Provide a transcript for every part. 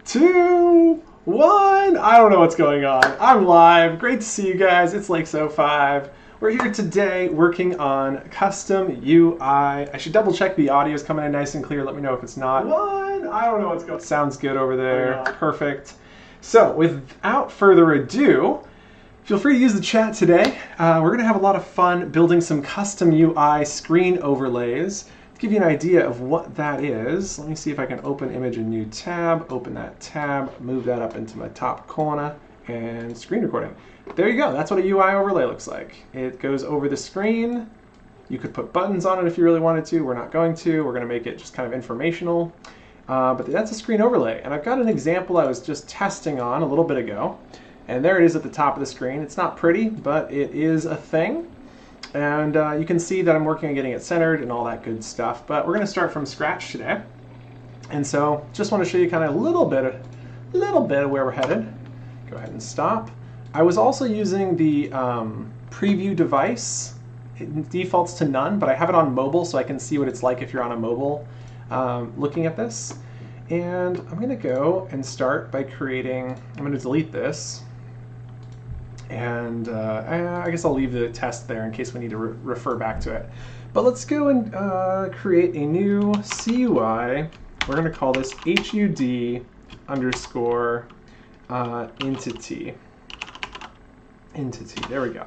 2, 1. I don't know what's going on. I'm live. Great to see you guys. It's Laex05. We're here today working on custom UI. I should double check the audio is coming in nice and clear. Let me know if it's not. 1. I don't know what's going on. Sounds good over there. Perfect. So without further ado, feel free to use the chat today. We're going to have a lot of fun building some custom UI screen overlays. To give you an idea of what that is, let me see if I can open image a new tab, open that tab, move that up into my top corner, and screen recording. There you go. That's what a UI overlay looks like. It goes over the screen. You could put buttons on it if you really wanted to. We're not going to. We're going to make it just kind of informational. But that's a screen overlay. And I've got an example I was just testing on a little bit ago. And there it is at the top of the screen. It's not pretty, but it is a thing. And you can see that I'm working on getting it centered and all that good stuff. But we're going to start from scratch today. And so just want to show you kind of a little bit of where we're headed. Go ahead and stop. I was also using the preview device. It defaults to none, but I have it on mobile so I can see what it's like if you're on a mobile looking at this. And I'm going to go and start by creating, I'm going to delete this. And I guess I'll leave the test there in case we need to refer back to it. But let's go and create a new CUI. We're going to call this HUD underscore entity. There we go.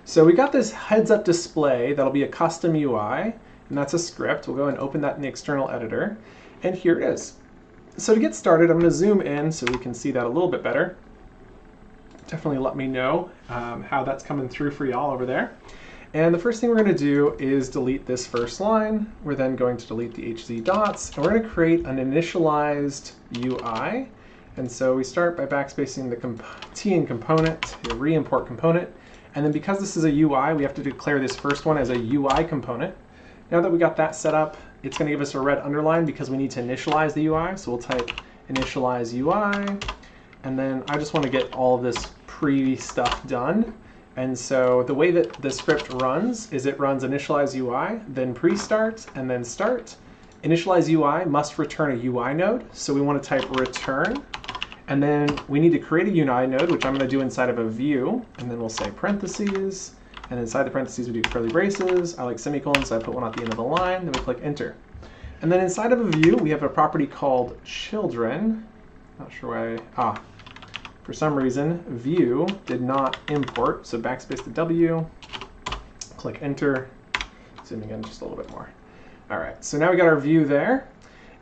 So we got this heads-up display that'll be a custom UI, and that's a script. We'll go and open that in the external editor, and here it is. So to get started, I'm going to zoom in so we can see that a little bit better. Definitely let me know how that's coming through for y'all over there. And the first thing we're going to do is delete this first line. We're then going to delete the HZ dots, and we're going to create an initialized UI. And so we start by backspacing the T in component, the re-import component. And then because this is a UI, we have to declare this first one as a UI component. Now that we got that set up, it's going to give us a red underline because we need to initialize the UI. So we'll type initialize UI. And then I just want to get all of this pre-stuff done. And so the way that the script runs is it runs initialize UI, then pre-start, and then start. Initialize UI must return a UI node. So we want to type return. And then we need to create a UI node, which I'm going to do inside of a view. And then we'll say parentheses. And inside the parentheses, we do curly braces. I like semicolons, so I put one at the end of the line. Then we click enter. And then inside of a view, we have a property called children. Not sure why. For some reason, view did not import. So backspace the W, click enter. Zooming in just a little bit more. All right, so now we got our view there.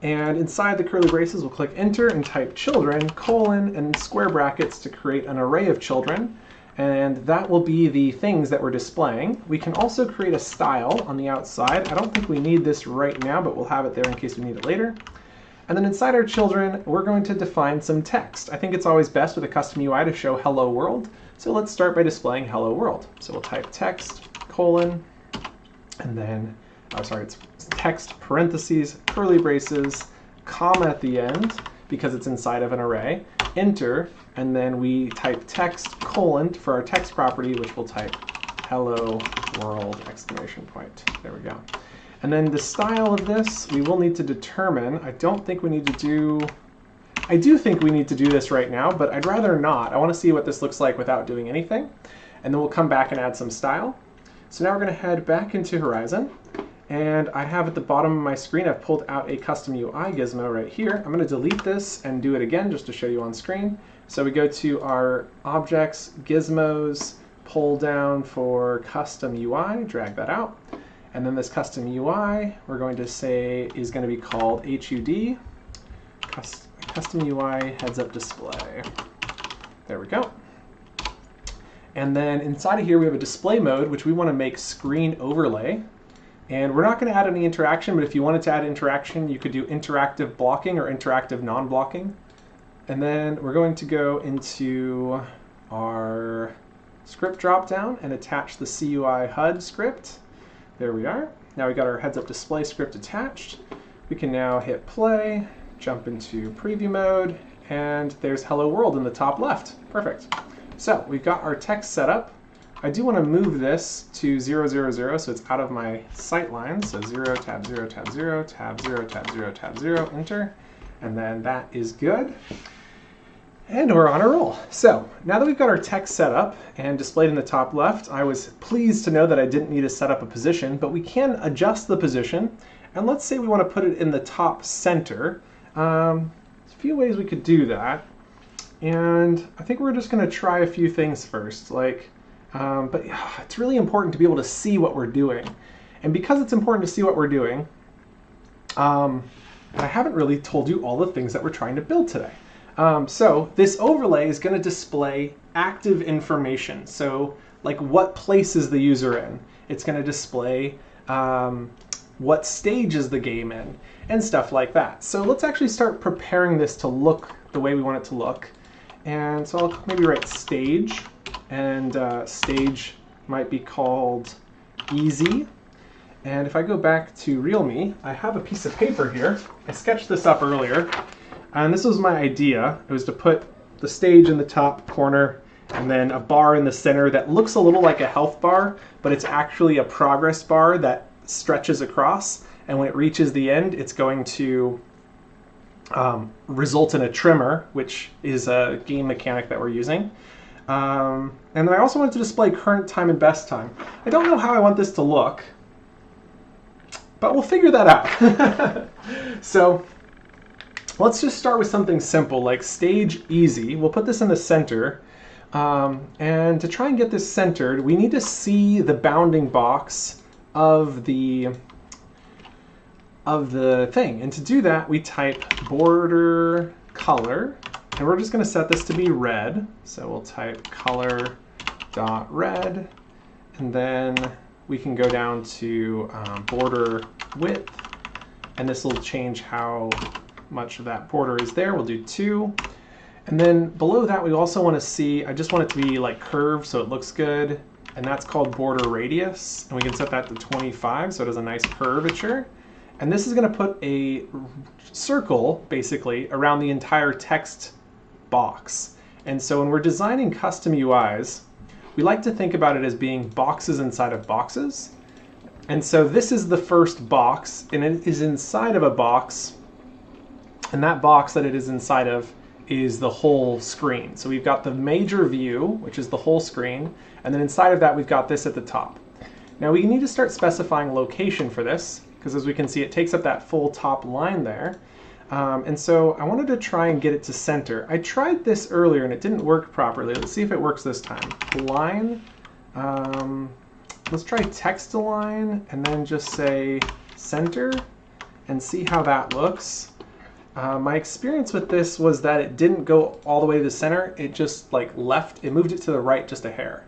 And inside the curly braces, we'll click enter and type children, colon, and square brackets to create an array of children. And that will be the things that we're displaying. We can also create a style on the outside. I don't think we need this right now, but we'll have it there in case we need it later. And then inside our children, we're going to define some text. I think it's always best with a custom UI to show hello world. So let's start by displaying hello world. So we'll type text, colon, and then, it's text, parentheses, curly braces, comma at the end, because it's inside of an array, enter, and then we type text, colon, for our text property, which we'll type hello world, exclamation point. There we go. And then the style of this, we will need to determine. I don't think we need to do, I do think we need to do this right now, but I'd rather not. I want to see what this looks like without doing anything. And then we'll come back and add some style. So now we're going to head back into Horizon. And I have at the bottom of my screen, I've pulled out a custom UI gizmo right here. I'm going to delete this and do it again just to show you on screen. So we go to our objects, gizmos, pull down for custom UI, drag that out. And then this custom UI, we're going to say is going to be called HUD, custom UI heads-up display. There we go. And then inside of here, we have a display mode, which we want to make screen overlay. And we're not going to add any interaction, but if you wanted to add interaction, you could do interactive blocking or interactive non-blocking. And then we're going to go into our script dropdown and attach the CUI HUD script. There we are. Now we got our heads-up display script attached. We can now hit play, jump into preview mode, and there's hello world in the top left. Perfect. So we've got our text set up. I do want to move this to 0, 0, 0, so it's out of my sight line. So 0, tab 0, tab 0, tab 0, tab 0, tab 0, enter. And then that is good. And we're on a roll. So now that we've got our text set up and displayed in the top left, I was pleased to know that I didn't need to set up a position, but we can adjust the position. And let's say we want to put it in the top center. There's a few ways we could do that. And I think we're just going to try a few things first. But it's really important to be able to see what we're doing. And because it's important to see what we're doing, I haven't really told you all the things that we're trying to build today. So this overlay is going to display active information. So like what place is the user in? It's going to display what stage is the game in and stuff like that. So let's actually start preparing this to look the way we want it to look. And so I'll maybe write stage, and stage might be called easy. And if I go back to RealMe, I have a piece of paper here. I sketched this up earlier. And this was my idea. It was to put the stage in the top corner and then a bar in the center that looks a little like a health bar, but it's actually a progress bar that stretches across. And when it reaches the end, it's going to result in a trimmer, which is a game mechanic that we're using. And then I also wanted to display current time and best time. I don't know how I want this to look, but we'll figure that out. So let's just start with something simple like stage easy. We'll put this in the center. And to try and get this centered, we need to see the bounding box of the thing. And to do that, we type border color, and we're just going to set this to be red. So we'll type color.red, and then we can go down to border width, and this will change how much of that border is there. We'll do 2. And then below that, we also want to see, I just want it to be like curved so it looks good, and that's called border radius, and we can set that to 25 so it has a nice curvature. And this is going to put a circle basically around the entire text box. And so when we're designing custom UIs, we like to think about it as being boxes inside of boxes. And so this is the first box, and it is inside of a box, and that box that it is inside of is the whole screen. So we've got the major view, which is the whole screen, and then inside of that we've got this at the top. Now we need to start specifying location for this, because as we can see it takes up that full top line there. And so I wanted to try and get it to center. I tried this earlier and it didn't work properly. Let's see if it works this time. Line, let's try text align and then just say center and see how that looks. My experience with this was that it didn't go all the way to the center. It just like left, it moved it to the right just a hair.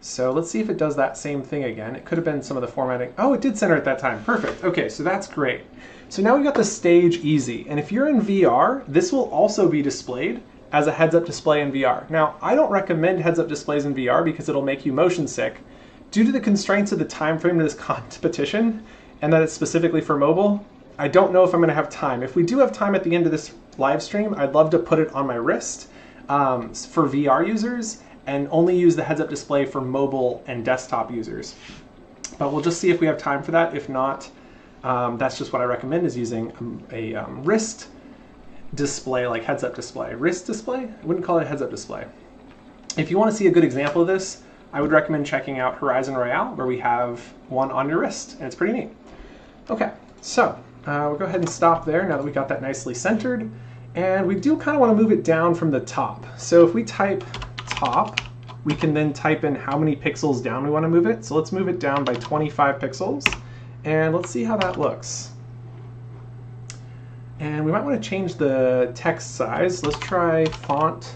So let's see if it does that same thing again. It could have been some of the formatting. Oh, it did center at that time. Perfect. Okay, so that's great. So now we've got the stage easy. And if you're in VR, this will also be displayed as a heads-up display in VR. Now, I don't recommend heads-up displays in VR because it'll make you motion sick. Due to the constraints of the time frame of this competition and that it's specifically for mobile, I don't know if I'm going to have time. If we do have time at the end of this live stream, I'd love to put it on my wrist for VR users and only use the heads-up display for mobile and desktop users. But we'll just see if we have time for that. If not, that's just what I recommend, is using a wrist display, like heads-up display. Wrist display? I wouldn't call it a heads-up display. If you want to see a good example of this, I would recommend checking out Horizon Royale, where we have one on your wrist, and it's pretty neat. Okay, so we'll go ahead and stop there now that we got that nicely centered. And we do kind of want to move it down from the top. So if we type top, we can then type in how many pixels down we want to move it. So let's move it down by 25 pixels. And let's see how that looks. And we might want to change the text size. Let's try font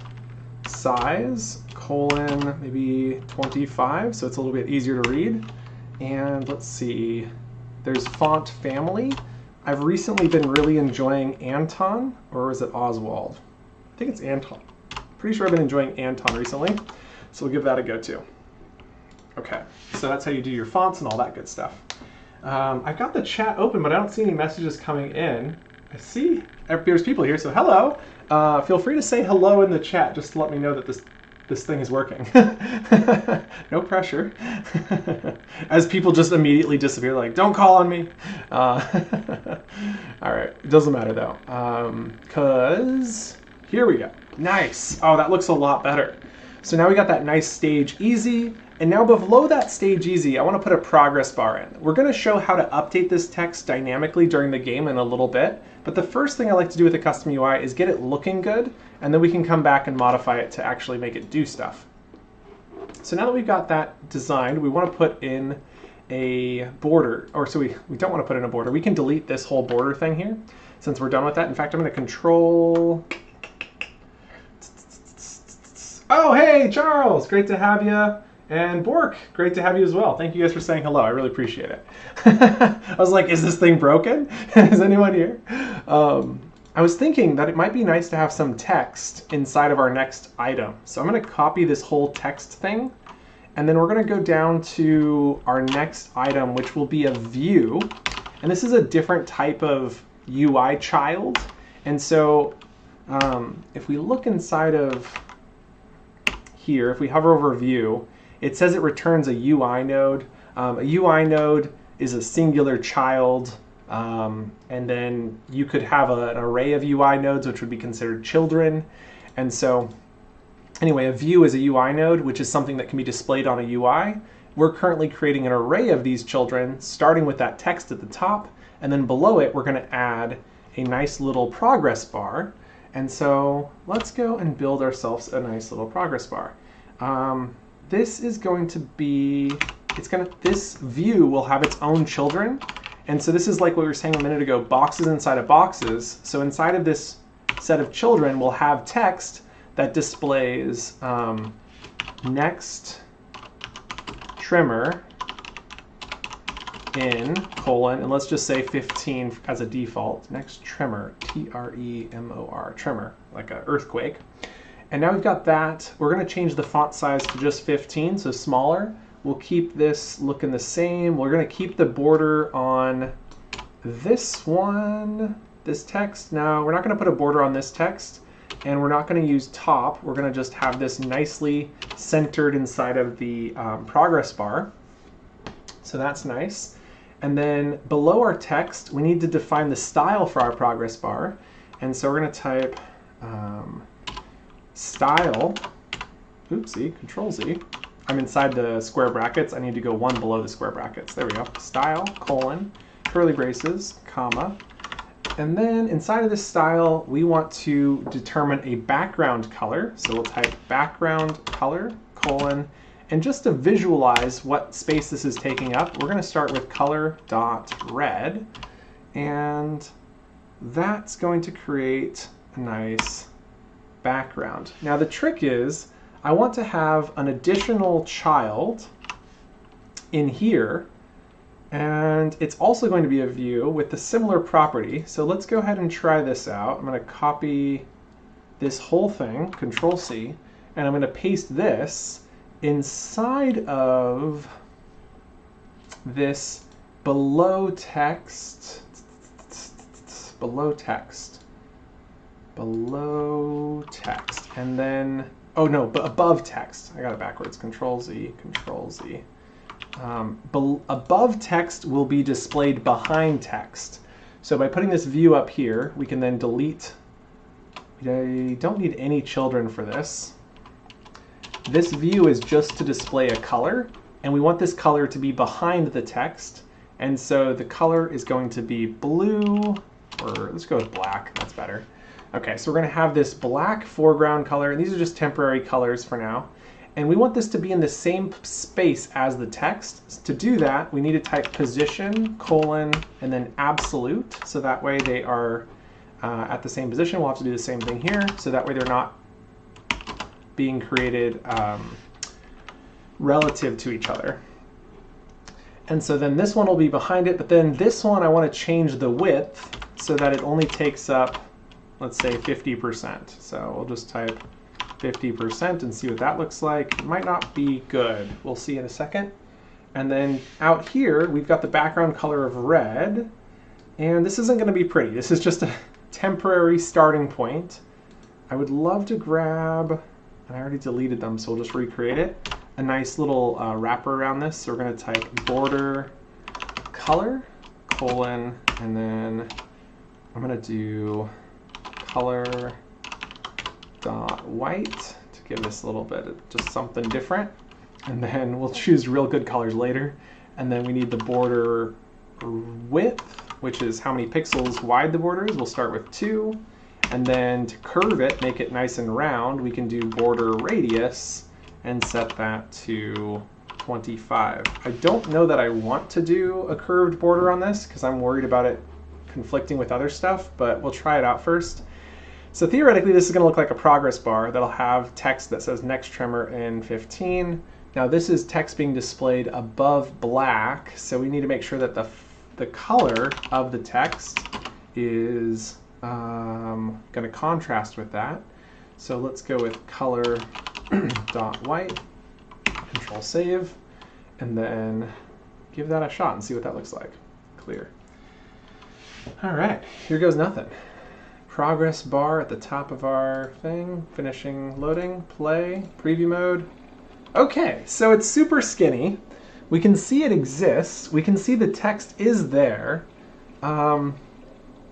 size, colon, maybe 25, so it's a little bit easier to read. And let's see, there's font family. I've recently been really enjoying Anton, or is it Oswald? I think it's Anton. Pretty sure I've been enjoying Anton recently, so we'll give that a go too. Okay, so that's how you do your fonts and all that good stuff. I've got the chat open, but I don't see any messages coming in. I see there's people here, so hello. Feel free to say hello in the chat, just to let me know that this thing is working. No pressure. As people just immediately disappear, like, don't call on me. All right, it doesn't matter though, because Here we go. Nice. Oh, that looks a lot better. So now we got that nice stage easy. And now below that stage easy, I want to put a progress bar in. We're going to show how to update this text dynamically during the game in a little bit. But the first thing I like to do with a custom UI is get it looking good, and then we can come back and modify it to actually make it do stuff. So now that we've got that designed, we want to put in a border, or so we don't want to put in a border. We can delete this whole border thing here since we're done with that. In fact, I'm going to control... Oh, hey, Charles, great to have you. And Bork, great to have you as well. Thank you guys for saying hello. I really appreciate it. I was like, is this thing broken? Is anyone here? I was thinking that it might be nice to have some text inside of our next item. So I'm going to copy this whole text thing, and then we're going to go down to our next item, which will be a view. And this is a different type of UI child. And so if we look inside of here, if we hover over view, it says it returns a UI node. A UI node is a singular child, and then you could have an array of UI nodes, which would be considered children. And so anyway, a view is a UI node, which is something that can be displayed on a UI. We're currently creating an array of these children, starting with that text at the top, and then below it, we're going to add a nice little progress bar. And so let's go and build ourselves a nice little progress bar. This is going to be, this view will have its own children. And so this is like what we were saying a minute ago, boxes inside of boxes. So inside of this set of children, we'll have text that displays next trimmer in colon, and let's just say 15 as a default. Next trimmer, T-R-E-M-O-R, trimmer, like an earthquake. And now we've got that. We're going to change the font size to just 15, so smaller. We'll keep this looking the same. We're going to keep the border on this one, this text. Now, we're not going to put a border on this text, and we're not going to use top. We're going to just have this nicely centered inside of the progress bar. So that's nice. And then below our text, we need to define the style for our progress bar. And so we're going to type style, oopsie, Control Z. I'm inside the square brackets. I need to go one below the square brackets. There we go. Style, colon, curly braces, comma. And then inside of this style, we want to determine a background color. So we'll type background color, colon. And just to visualize what space this is taking up, we're going to start with color.red. And that's going to create a nice background. Now the trick is, I want to have an additional child in here, and it's also going to be a view with a similar property. So let's go ahead and try this out. I'm going to copy this whole thing, Control C, and I'm going to paste this inside of this below text, and then, oh no, but above text. I got it backwards, Control Z, Control Z. Above text will be displayed behind text. So by putting this view up here, we can then delete, I don't need any children for this. This view is just to display a color, and we want this color to be behind the text. And so the color is going to be blue, or let's go with black, that's better. Okay, so we're going to have this black foreground color, and these are just temporary colors for now. And we want this to be in the same space as the text. To do that, we need to type position, colon, and then absolute, so that way they are at the same position. We'll have to do the same thing here, so that way they're not being created relative to each other. And so then this one will be behind it, but then this one I want to change the width so that it only takes up, let's say 50%. So we'll just type 50% and see what that looks like. It might not be good. We'll see in a second. And then out here, we've got the background color of red. And this isn't going to be pretty. This is just a temporary starting point. I would love to grab, and I already deleted them, so we'll just recreate it, a nice little wrapper around this. So we're going to type border color, colon, and then I'm going to do color dot white to give this a little bit of just something different. And then we'll choose real good colors later. And then we need the border width, which is how many pixels wide the border is. We'll start with 2. And then to curve it, make it nice and round, we can do border radius and set that to 25. I don't know that I want to do a curved border on this because I'm worried about it conflicting with other stuff, but we'll try it out first. So theoretically, this is going to look like a progress bar that'll have text that says next trimmer in 15. Now this is text being displayed above black, so we need to make sure that the color of the text is going to contrast with that. So let's go with color dot white, control save, and then give that a shot and see what that looks like. Clear. All right, here goes nothing. Progress bar at the top of our thing, finishing loading, play, preview mode. Okay, so it's super skinny. We can see it exists. We can see the text is there.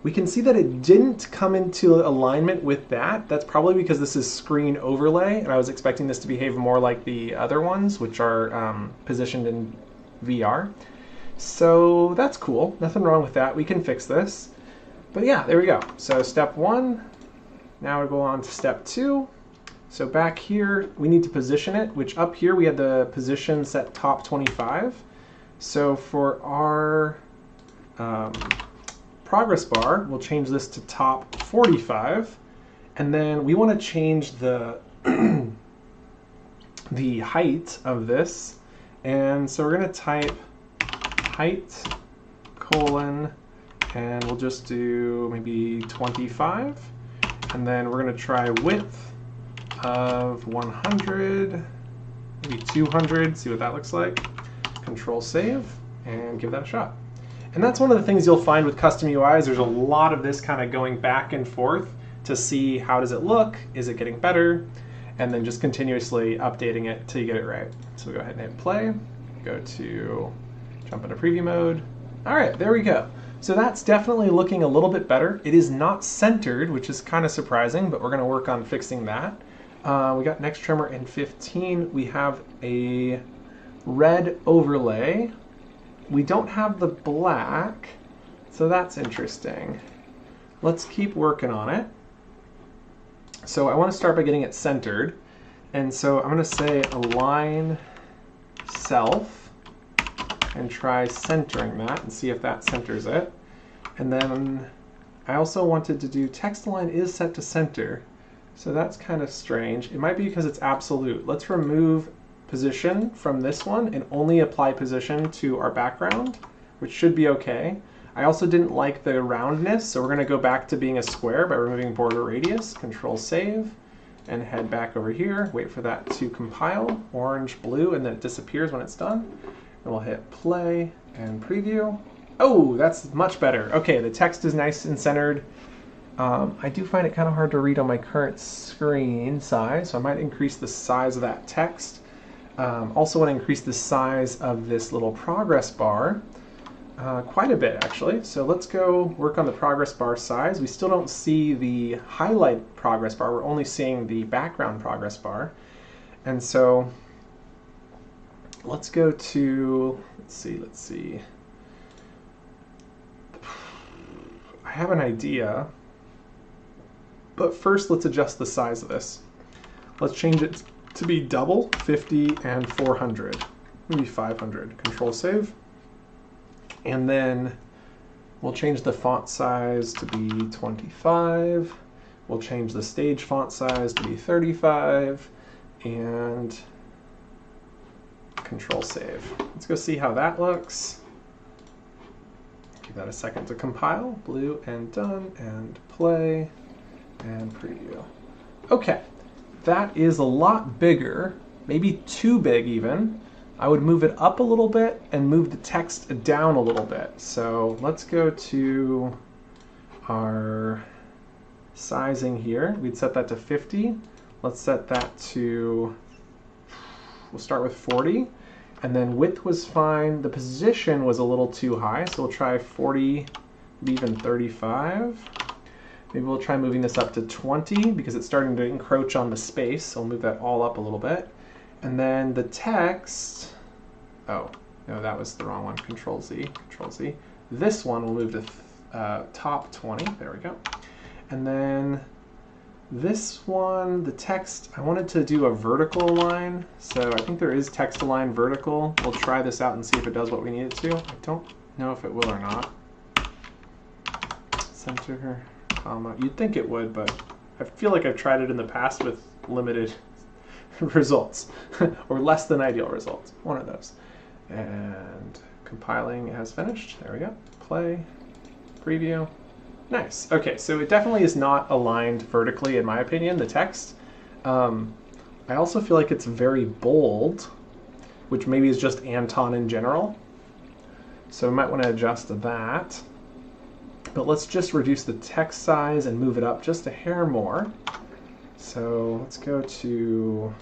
We can see that it didn't come into alignment with that. That's probably because this is screen overlay, and I was expecting this to behave more like the other ones, which are positioned in VR. So that's cool. Nothing wrong with that. We can fix this. But yeah, there we go. So step 1. Now we go on to step 2. So back here, we need to position it, which up here we had the position set top 25. So for our progress bar, we'll change this to top 45. And then we want to change the, the height of this. And so we're going to type height, colon, and we'll just do maybe 25. And then we're going to try width of 100, maybe 200, see what that looks like. Control save and give that a shot. And that's one of the things you'll find with custom UIs. There's a lot of this kind of going back and forth to see how does it look, is it getting better, and then just continuously updating it till you get it right. So we'll go ahead and hit play, go to jump into preview mode. All right, there we go. So that's definitely looking a little bit better. It is not centered, which is kind of surprising, but we're going to work on fixing that. We got next trimmer in 15. We have a red overlay. We don't have the black, so that's interesting. Let's keep working on it. So I want to start by getting it centered. And so I'm going to say align self and try centering that and see if that centers it. And then I also wanted to do text align is set to center. So that's kind of strange. It might be because it's absolute. Let's remove position from this one and only apply position to our background, which should be okay. I also didn't like the roundness, so we're going to go back to being a square by removing border radius, control save, and head back over here, wait for that to compile, orange, blue, and then it disappears when it's done. And we'll hit play and preview. Oh, that's much better. Okay, the text is nice and centered. I do find it kind of hard to read on my current screen size, so I might increase the size of that text. Also want to increase the size of this little progress bar quite a bit, actually. So let's go work on the progress bar size. We still don't see the highlight progress bar. We're only seeing the background progress bar. And so let's go to, let's see. I have an idea. But first, let's adjust the size of this. Let's change it to be double, 50 and 400, maybe 500. Control save. And then we'll change the font size to be 25. We'll change the stage font size to be 35. And control save. Let's go see how that looks. Give that a second to compile. Blue and done, and play. And preview. Okay, that is a lot bigger, maybe too big even. I would move it up a little bit and move the text down a little bit. So let's go to our sizing here. We'd set that to 50. Let's set that to, we'll start with 40. And then width was fine. The position was a little too high, so we'll try 40, maybe even 35. Maybe we'll try moving this up to 20 because it's starting to encroach on the space. So we'll move that all up a little bit. And then the text, oh, no, that was the wrong one. Control Z, Control Z. This one will move to top 20. There we go. And then this one, the text, I wanted to do a vertical line. So I think there is text align vertical. We'll try this out and see if it does what we need it to. I don't know if it will or not. Center, comma. You'd think it would, but I feel like I've tried it in the past with limited results or less than ideal results. One of those. And compiling has finished. There we go. Play, preview. Nice. Okay, so it definitely is not aligned vertically, in my opinion, the text. I also feel like it's very bold, which maybe is just Anton in general. So we might want to adjust that. But let's just reduce the text size and move it up just a hair more. So let's go to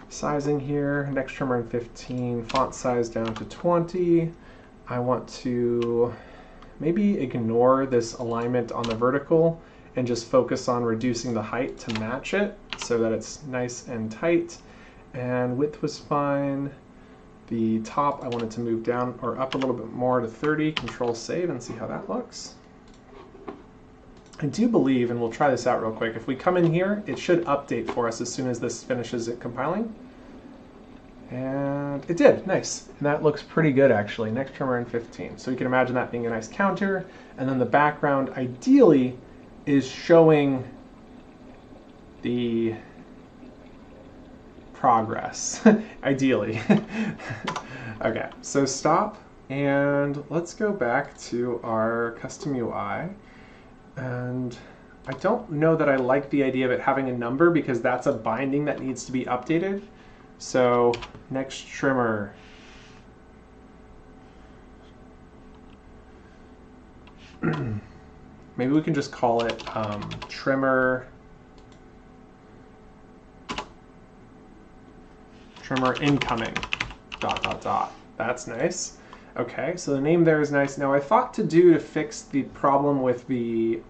sizing here, next trimmer in 15, font size down to 20. I want to maybe ignore this alignment on the vertical and just focus on reducing the height to match it so that it's nice and tight. And width was fine. The top I wanted to move down or up a little bit more to 30. Control save and see how that looks. I do believe, and we'll try this out real quick, if we come in here, it should update for us as soon as this finishes it compiling. And it did, nice. And that looks pretty good actually, next trimmer in 15. So you can imagine that being a nice counter. And then the background ideally is showing the progress, ideally. Okay, so stop and let's go back to our custom UI. And I don't know that I like the idea of it having a number because that's a binding that needs to be updated. So next trimmer. Maybe we can just call it trimmer incoming, ... That's nice. Okay, so the name there is nice. Now I thought to fix the problem with the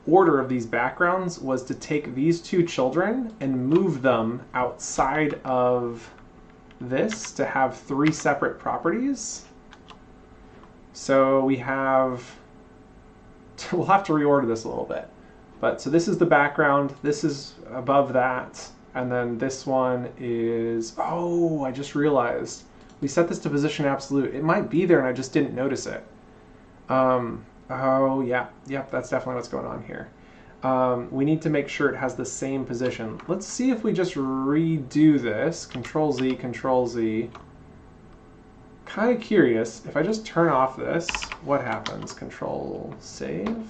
order of these backgrounds was to take these two children and move them outside of this to have 3 separate properties. So we have, we'll have to reorder this a little bit. But so this is the background, this is above that, and then this one is, oh, I just realized. We set this to position absolute. It might be there and I just didn't notice it. Oh yeah, yep, that's definitely what's going on here. We need to make sure it has the same position. Let's see if we just redo this. Control Z, Control Z. Kind of curious, if I just turn off this, what happens? Control save.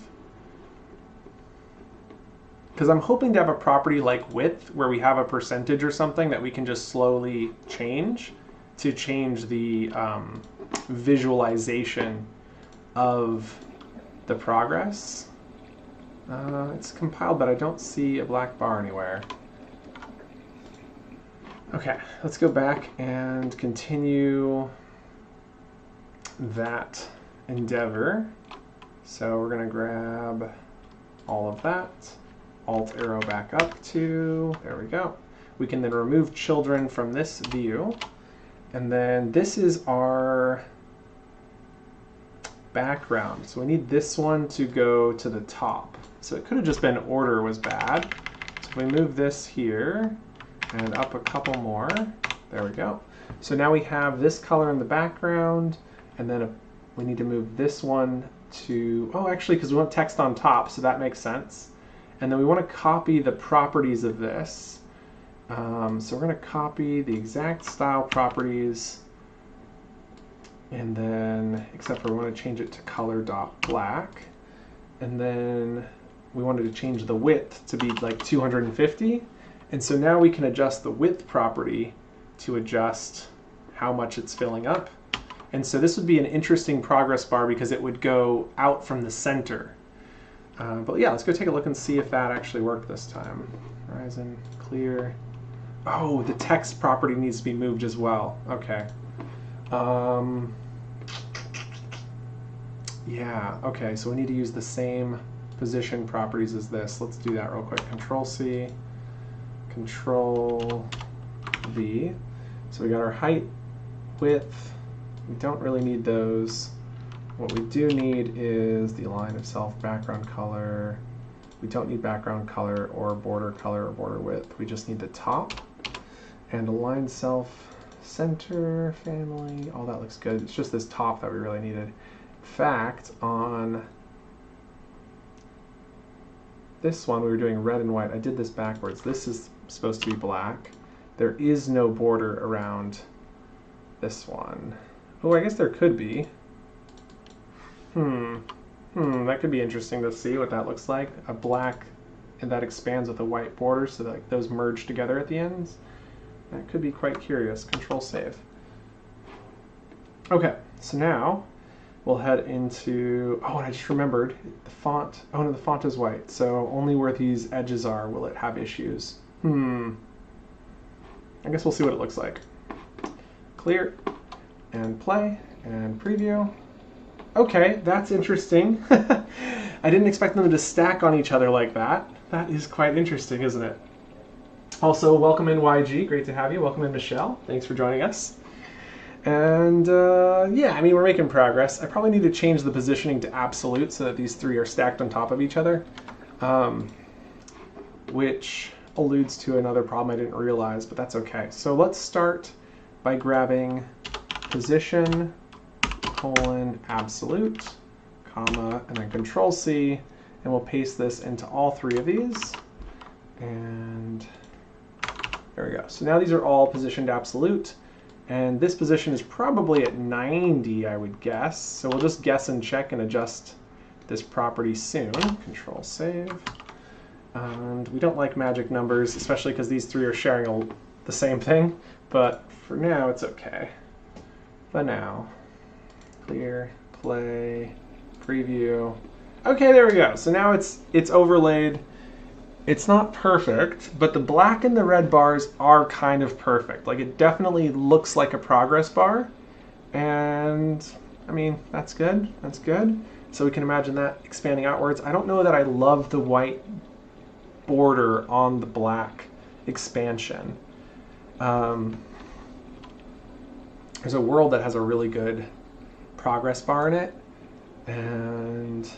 Because I'm hoping to have a property like width where we have a percentage or something that we can just slowly change to change the visualization of the progress. It's compiled, but I don't see a black bar anywhere. Okay, let's go back and continue that endeavor. So we're going to grab all of that, Alt arrow back up to, there we go. We can then remove children from this view. And then this is our background. So we need this one to go to the top. So it could have just been order was bad. So if we move this here and up a couple more, there we go. So now we have this color in the background, and then we need to move this one to, oh, actually, because we want text on top, so that makes sense. And then we want to copy the properties of this. So we're going to copy the exact style properties, and then, except for we want to change it to color.black. And then we wanted to change the width to be like 250. And so now we can adjust the width property to adjust how much it's filling up. And so this would be an interesting progress bar because it would go out from the center. But yeah, let's go take a look and see if that actually worked this time. Horizon, clear. Oh, the text property needs to be moved as well. Okay. Yeah, okay, so we need to use the same position properties as this. Let's do that real quick. Control C, Control V. So we got our height, width. We don't really need those. What we do need is the align of self, background color. We don't need background color or border width. We just need the top. And align self, center, family, all that looks good. It's just this top that we really needed. In fact, on this one we were doing red and white. I did this backwards. This is supposed to be black. There is no border around this one. Oh, I guess there could be. That could be interesting to see what that looks like. A black and that expands with a white border so that like, those merge together at the ends. That could be quite curious. Control save. Okay, so now we'll head into, oh, and I just remembered the font. Oh no, the font is white, so only where these edges are will it have issues. I guess we'll see what it looks like. Clear, and play, and preview. Okay, that's interesting. I didn't expect them to stack on each other like that. That is quite interesting, isn't it? Also, welcome in YG, great to have you. Welcome in Michelle, thanks for joining us. And yeah, I mean, we're making progress. I probably need to change the positioning to absolute so that these three are stacked on top of each other, which alludes to another problem I didn't realize, but that's okay. So let's start by grabbing position, colon, absolute, comma, and then Control C, and we'll paste this into all three of these. And there we go. So now these are all positioned absolute. And this position is probably at 90, I would guess. So we'll just guess and check and adjust this property soon. Control save. And we don't like magic numbers, especially because these three are sharing the same thing. But for now, it's okay. For now. Clear, play, preview. Okay, there we go. So now it's overlaid. It's not perfect, but the black and the red bars are kind of perfect. Like it definitely looks like a progress bar. And I mean, that's good. That's good. So we can imagine that expanding outwards. I don't know that I love the white border on the black expansion. There's a world that has a really good progress bar in it, and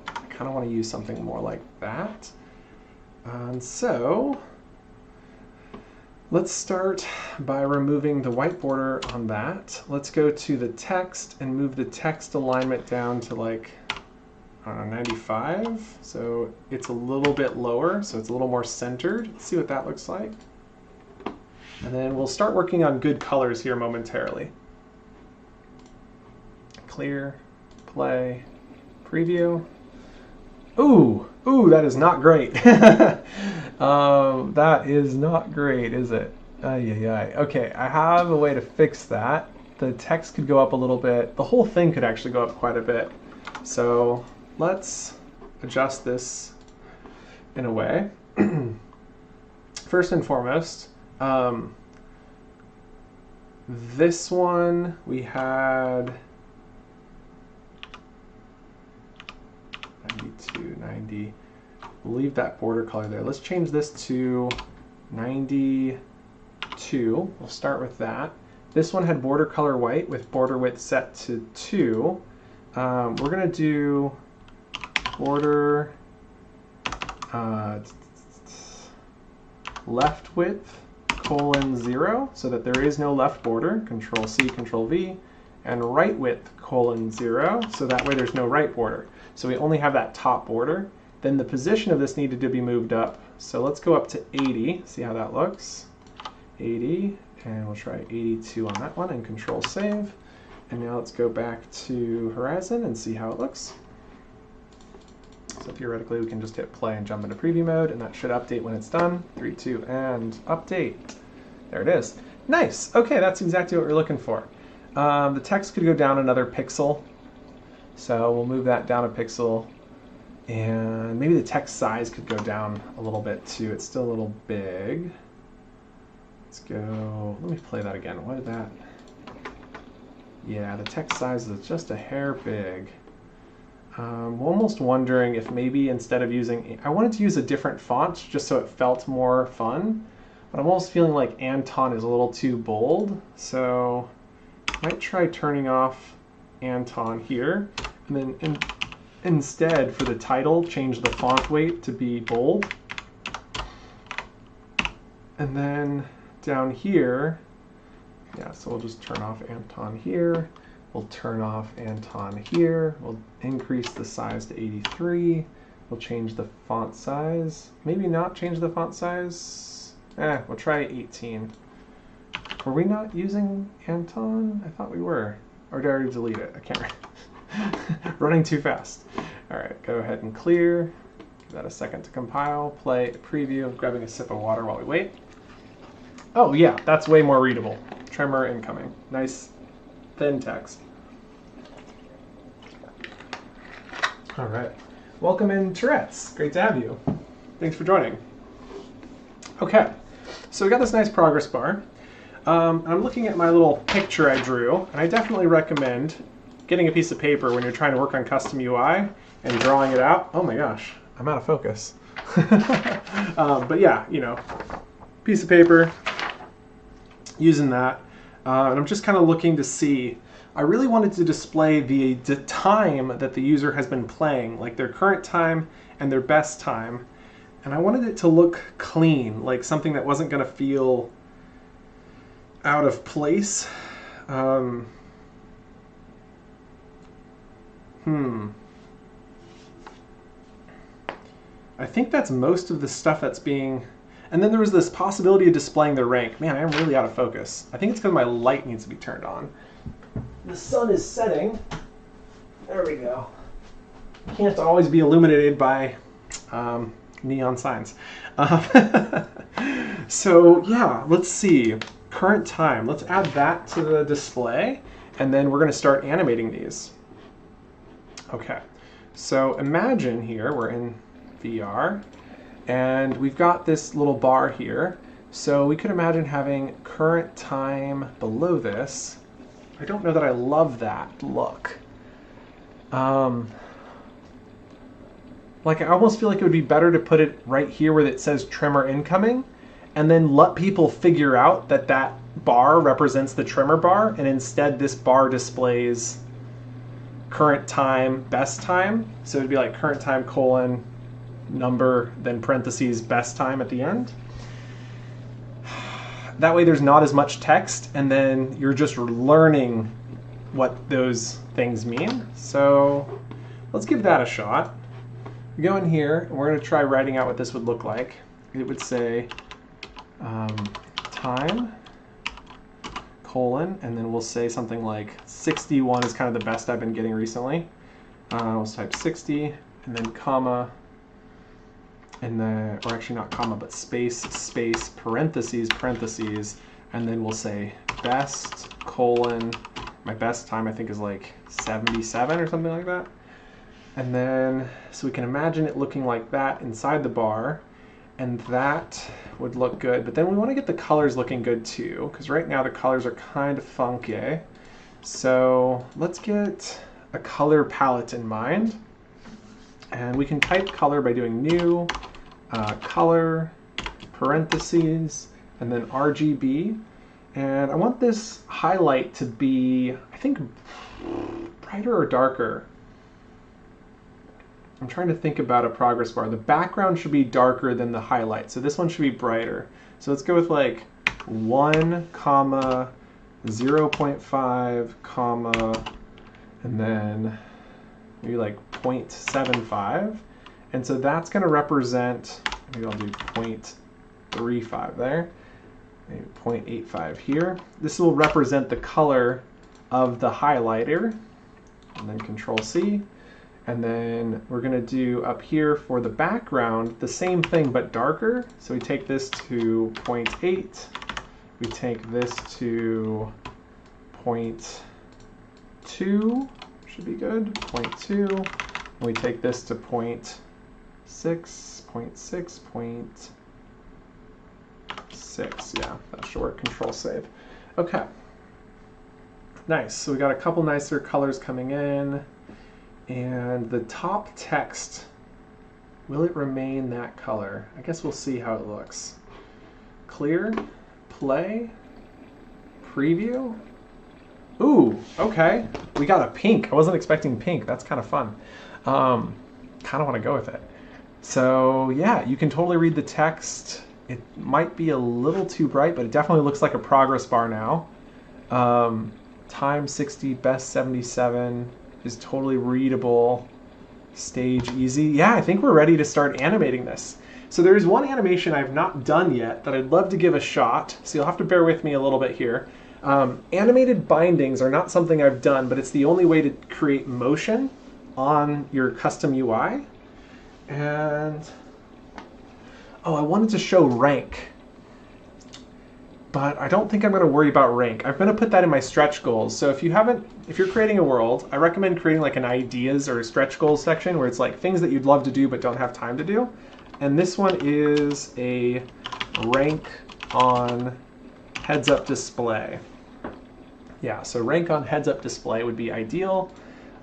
I kind of want to use something more like that. And so let's start by removing the white border on that. Let's go to the text and move the text alignment down to like, I don't know, 95. So it's a little bit lower, so it's a little more centered. Let's see what that looks like. And then we'll start working on good colors here momentarily. Clear, play, preview. Ooh, that is not great. That is not great, is it? Okay, I have a way to fix that. The text could go up a little bit. The whole thing could actually go up quite a bit. So let's adjust this in a way. First and foremost, this one we had 92, 90. We'll leave that border color there. Let's change this to 92. We'll start with that. This one had border color white with border width set to 2. We're going to do border left width colon 0 so that there is no left border. Control C, Control V. And right width colon 0 so that way there's no right border. So we only have that top border. Then the position of this needed to be moved up. So let's go up to 80, see how that looks. 80, and we'll try 82 on that one and Control save. And now let's go back to Horizon and see how it looks. So theoretically we can just hit play and jump into preview mode, and that should update when it's done. 3, 2, and update. There it is. Nice, okay, that's exactly what we're looking for. The text could go down another pixel. So we'll move that down a pixel, and maybe the text size could go down a little bit too. It's still a little big. Let's go, let me play that again. What did that? Yeah, the text size is just a hair big. I'm almost wondering if maybe instead of using, I wanted to use a different font just so it felt more fun, but I'm almost feeling like Anton is a little too bold, so I might try turning off Anton here, and then instead for the title, change the font weight to be bold. And then down here, yeah, so we'll just turn off Anton here. We'll turn off Anton here. We'll increase the size to 83. We'll change the font size. Maybe not change the font size. We'll try 18. Were we not using Anton? I thought we were. Or did I already delete it? I can't remember. Running too fast. All right, go ahead and clear. Give that a second to compile. Play a preview. Grabbing a sip of water while we wait. Oh yeah, that's way more readable. Tremor incoming. Nice thin text. All right. Welcome in, Tourette's. Great to have you. Thanks for joining. Okay, so we got this nice progress bar. I'm looking at my little picture I drew, and I definitely recommend getting a piece of paper when you're trying to work on custom UI and drawing it out. Oh my gosh, I'm out of focus. But yeah, you know, piece of paper, using that. And I'm just kind of looking to see, I really wanted to display the time that the user has been playing, like their current time and their best time. And I wanted it to look clean, like something that wasn't going to feel out of place. I think that's most of the stuff that's being... And then there was this possibility of displaying the rank. Man, I'm really out of focus. I think it's because my light needs to be turned on. The sun is setting. There we go. Can't always be illuminated by neon signs. So yeah, let's see. Current time. Let's add that to the display, and then we're going to start animating these. Okay, so imagine here we're in VR. And we've got this little bar here. So we could imagine having current time below this. I don't know that I love that look. Like I almost feel like it would be better to put it right here where it says tremor incoming, and then let people figure out that that bar represents the tremor bar, and instead this bar displays current time, best time. So it'd be like current time colon number, then parentheses, best time at the end. That way there's not as much text, and then you're just learning what those things mean. So let's give that a shot. We go in here, and we're going to try writing out what this would look like. It would say time, colon, and then we'll say something like 61 is kind of the best I've been getting recently. We'll type 60, and then comma, and then, or actually not comma, but space, space, parentheses, parentheses, and then we'll say best, colon, my best time I think is like 77 or something like that. And then, so we can imagine it looking like that inside the bar, and that would look good. But then we want to get the colors looking good too, because right now the colors are kind of funky. So let's get a color palette in mind. And we can type color by doing new, color, parentheses, and then RGB. And I want this highlight to be, I think, brighter or darker. I'm trying to think about a progress bar. The background should be darker than the highlight, so this one should be brighter. So let's go with like 1, comma, 0.5, comma, and then maybe like 0.75. And so that's going to represent, maybe I'll do 0.35 there, maybe 0.85 here. This will represent the color of the highlighter, and then Control C. And then we're going to do up here for the background the same thing but darker. So we take this to 0.8, we take this to 0.2, should be good, 0.2, and we take this to 0.6, 0.6, 0.6, yeah, that should work. Control save. Okay, nice. So we got a couple nicer colors coming in. And the top text, will it remain that color? I guess we'll see how it looks. Clear, play, preview. Ooh, okay. We got a pink. I wasn't expecting pink. That's kind of fun. Kind of want to go with it. So yeah, you can totally read the text. It might be a little too bright, but it definitely looks like a progress bar now. Time 60, best 77 is totally readable. Stage easy. Yeah, I think we're ready to start animating this. So there's one animation I've not done yet that I'd love to give a shot. So you'll have to bear with me a little bit here. Animated bindings are not something I've done, but it's the only way to create motion on your custom UI. And oh, I wanted to show rank, but I don't think I'm going to worry about rank. I'm going to put that in my stretch goals. So if you're creating a world, I recommend creating like an ideas or stretch goals section where it's like things that you'd love to do but don't have time to do. And this one is a rank on heads-up display. Yeah, so rank on heads-up display would be ideal.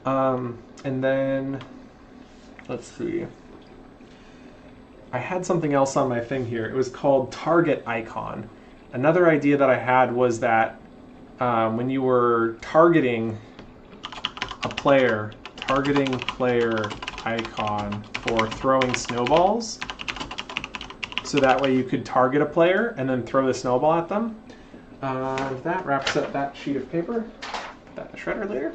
And then, let's see. I had something else on my thing here. It was called target icon. Another idea that I had was that when you were targeting a player, targeting player icon for throwing snowballs, so that way you could target a player and then throw the snowball at them. That wraps up that sheet of paper. Put that in the shredder later.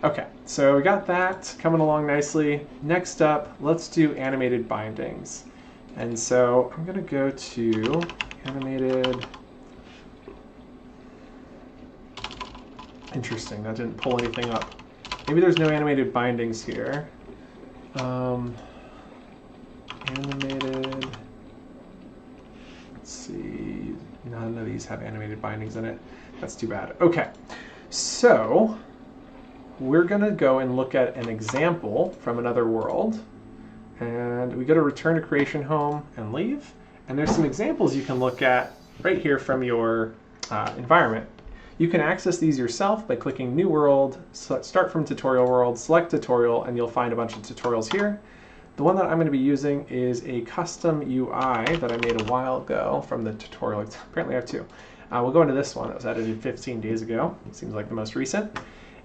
Okay, so we got that coming along nicely. Next up, let's do animated bindings. And so I'm going to go to animated. Interesting, that didn't pull anything up. Maybe there's no animated bindings here. Animated. Let's see. None of these have animated bindings in it. That's too bad. Okay, so we're going to go and look at an example from another world. And we go to return to creation home and leave. And there's some examples you can look at right here from your environment. You can access these yourself by clicking New World, start from Tutorial World, select Tutorial, and you'll find a bunch of tutorials here. The one that I'm going to be using is a custom UI that I made a while ago from the tutorial. Apparently I have two. We'll go into this one that was edited 15 days ago. It seems like the most recent.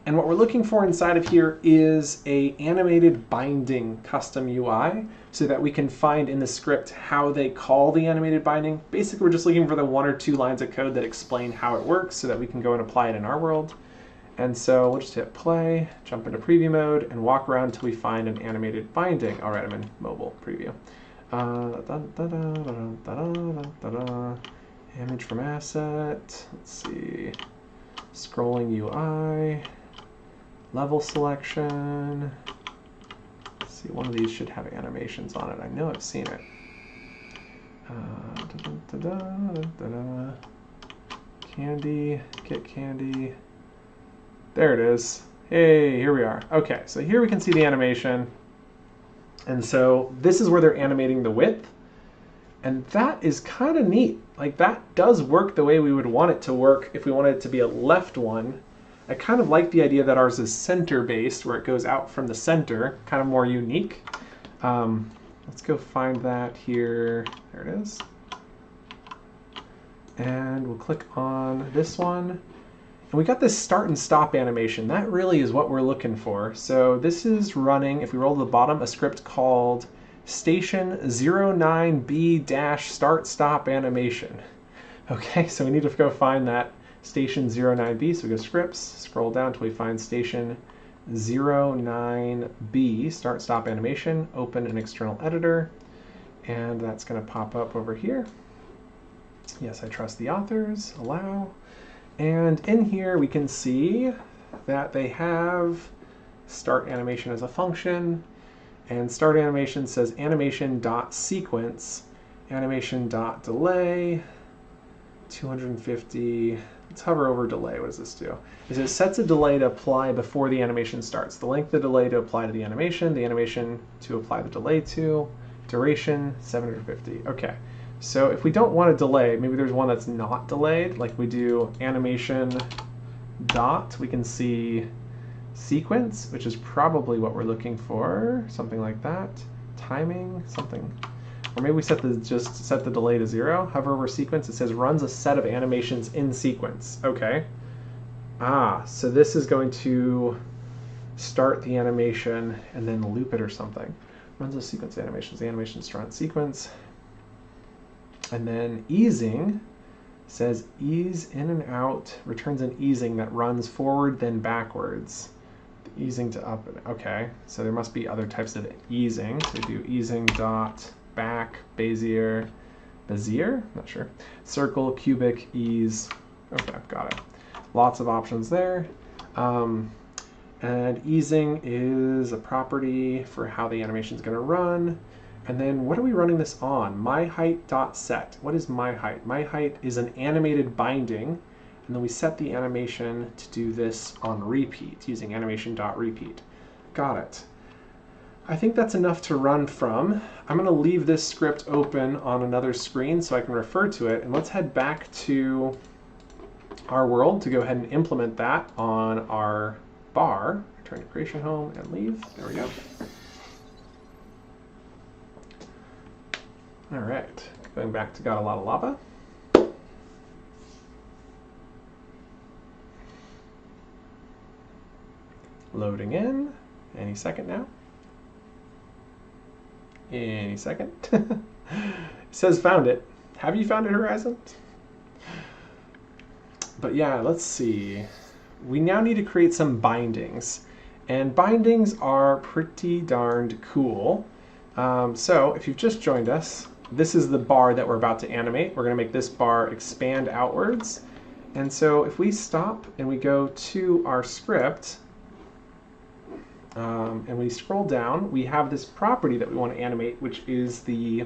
And what we're looking for inside of here is a animated binding custom UI so that we can find in the script how they call the animated binding. Basically, we're just looking for the 1 or 2 lines of code that explain how it works so that we can go and apply it in our world. And so we'll just hit play, jump into preview mode, and walk around until we find an animated binding. All right, I'm in mobile preview. Image from asset. Let's see. Scrolling UI. Level selection. Let's see, one of these should have animations on it. I know I've seen it. Candy, get candy. There it is. Hey, here we are. Okay, so here we can see the animation. And so this is where they're animating the width. And that is kind of neat. Like, that does work the way we would want it to work if we wanted it to be a left one. I kind of like the idea that ours is center-based, where it goes out from the center, kind of more unique. Let's go find that here. There it is. And we'll click on this one. And we got this start and stop animation. That really is what we're looking for. So this is running, if we roll to the bottom, a script called station 09B-start stop animation. Okay, so we need to go find that station 09B. So we go scripts, scroll down until we find station 09B, start stop animation, open an external editor, and that's going to pop up over here. Yes, I trust the authors, allow. And in here we can see that they have start animation as a function, and start animation says animation.sequence, animation.delay, 250. Let's hover over delay. What does this do? It sets a delay to apply before the animation starts. The length of the delay to apply to the animation to apply the delay to, duration 750. Okay, so if we don't want a delay, maybe there's one that's not delayed, like we do animation dot, we can see sequence, which is probably what we're looking for, something like that. Timing, something, or maybe we just set the delay to 0. Hover over sequence, it says runs a set of animations in sequence. Okay. So this is going to start the animation and then loop it or something. Runs a sequence of animations. The animations start in sequence. And then easing says ease in and out, returns an easing that runs forward then backwards. The easing to up, okay, so there must be other types of easing. So we do easing dot back, Bezier, not sure. Circle, cubic, ease. Okay, got it. Lots of options there. And easing is a property for how the animation is going to run. And then what are we running this on? MyHeight.set. What is MyHeight? MyHeight is an animated binding, and then we set the animation to do this on repeat using animation.repeat. Got it. I think that's enough to run from. I'm going to leave this script open on another screen so I can refer to it, and let's head back to our world to go ahead and implement that on our bar. Return to creation home and leave. There we go. All right, going back to Got a Lot of Lava. Loading in, any second now. Any second. It says found it. Have you found it, Horizon? But yeah, let's see. We now need to create some bindings. And bindings are pretty darned cool. So if you've just joined us, this is the bar that we're about to animate. We're going to make this bar expand outwards. And so if we stop and we go to our script, and we scroll down, we have this property that we want to animate, which is the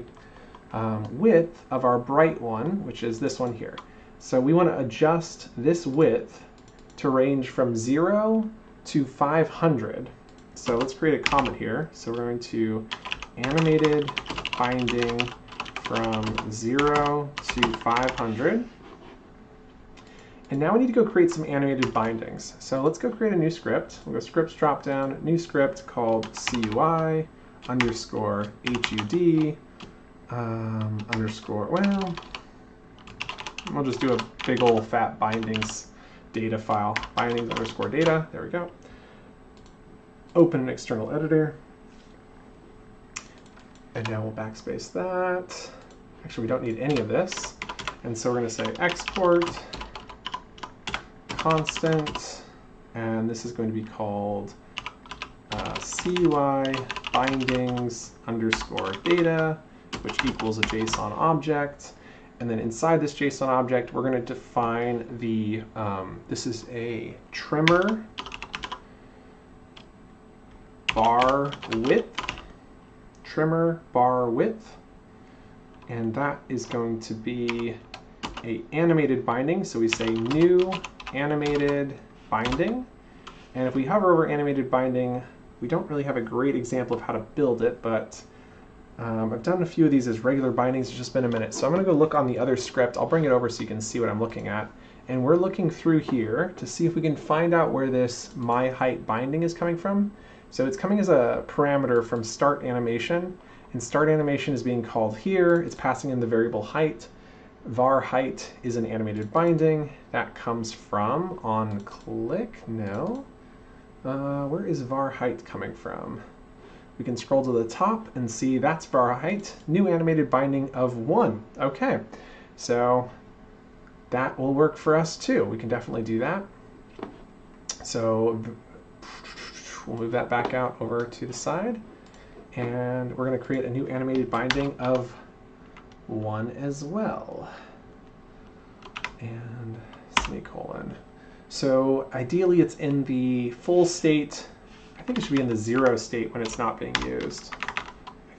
width of our bright one, which is this one here. So we want to adjust this width to range from 0 to 500. So let's create a comment here. So we're going to animated binding from 0 to 500. And now we need to go create some animated bindings. So let's go create a new script. We'll go scripts drop down, new script called CUI underscore HUD underscore, well, we'll just do a big old fat bindings data file. Bindings underscore data, there we go. Open an external editor. And now we'll backspace that. Actually, we don't need any of this. And so we're going to say export constant, and this is going to be called CUI bindings underscore data, which equals a JSON object. And then inside this JSON object, we're going to define the, this is a trimmer bar width, and that is going to be a animated binding. So we say new animated binding, and if we hover over animated binding, we don't really have a great example of how to build it, but I've done a few of these as regular bindings. It's just been a minute, so I'm going to go look on the other script. I'll bring it over so you can see what I'm looking at, and we're looking through here to see if we can find out where this myHeight binding is coming from. So it's coming as a parameter from start animation, and start animation is being called here. It's passing in the variable height. Var height is an animated binding. That comes from on click. No. Where is var height coming from? We can scroll to the top and see that's var height, new animated binding of 1. Okay, so that will work for us too. We can definitely do that. So we'll move that back out over to the side, and we're going to create a new animated binding of 1 as well. And semicolon. So ideally it's in the full state. I think it should be in the 0 state when it's not being used.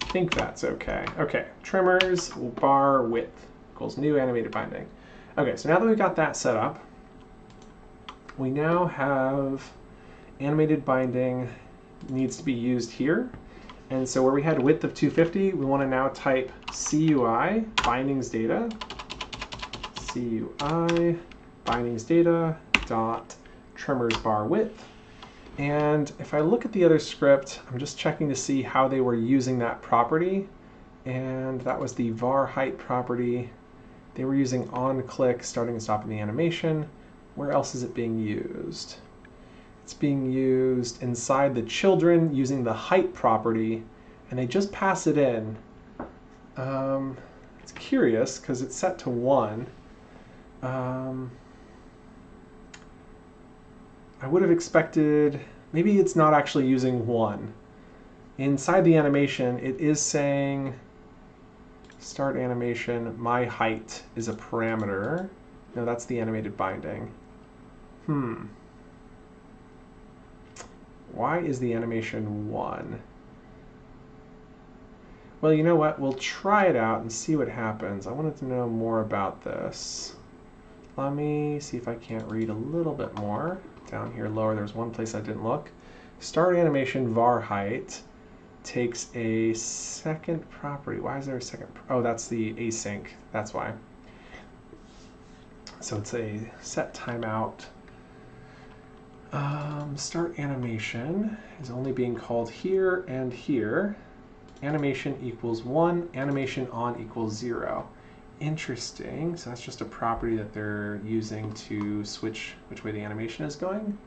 I think that's okay. Okay, trimmers bar width equals new animated binding. Okay, so now that we've got that set up, we now have animated binding needs to be used here. And so where we had width of 250, we want to now type CUI bindings data, CUI bindings data dot trimmers bar width. And if I look at the other script, I'm just checking to see how they were using that property. And that was the var height property. They were using on-click, starting and stopping the animation. Where else is it being used? It's being used inside the children using the height property, and they just pass it in. It's curious because it's set to 1. I would have expected, maybe it's not actually using 1. Inside the animation, it is saying start animation, my height is a parameter. No, that's the animated binding. Why is the animation 1? Well, you know what? We'll try it out and see what happens. I wanted to know more about this. Let me see if I can't read a little bit more. Down here lower, there's one place I didn't look. Start animation var height takes a second property. Why is there a second? Oh, that's the async. That's why. So it's a set timeout. Start animation is only being called here and here. Animation equals 1, animation on equals 0. Interesting. So that's just a property that they're using to switch which way the animation is going.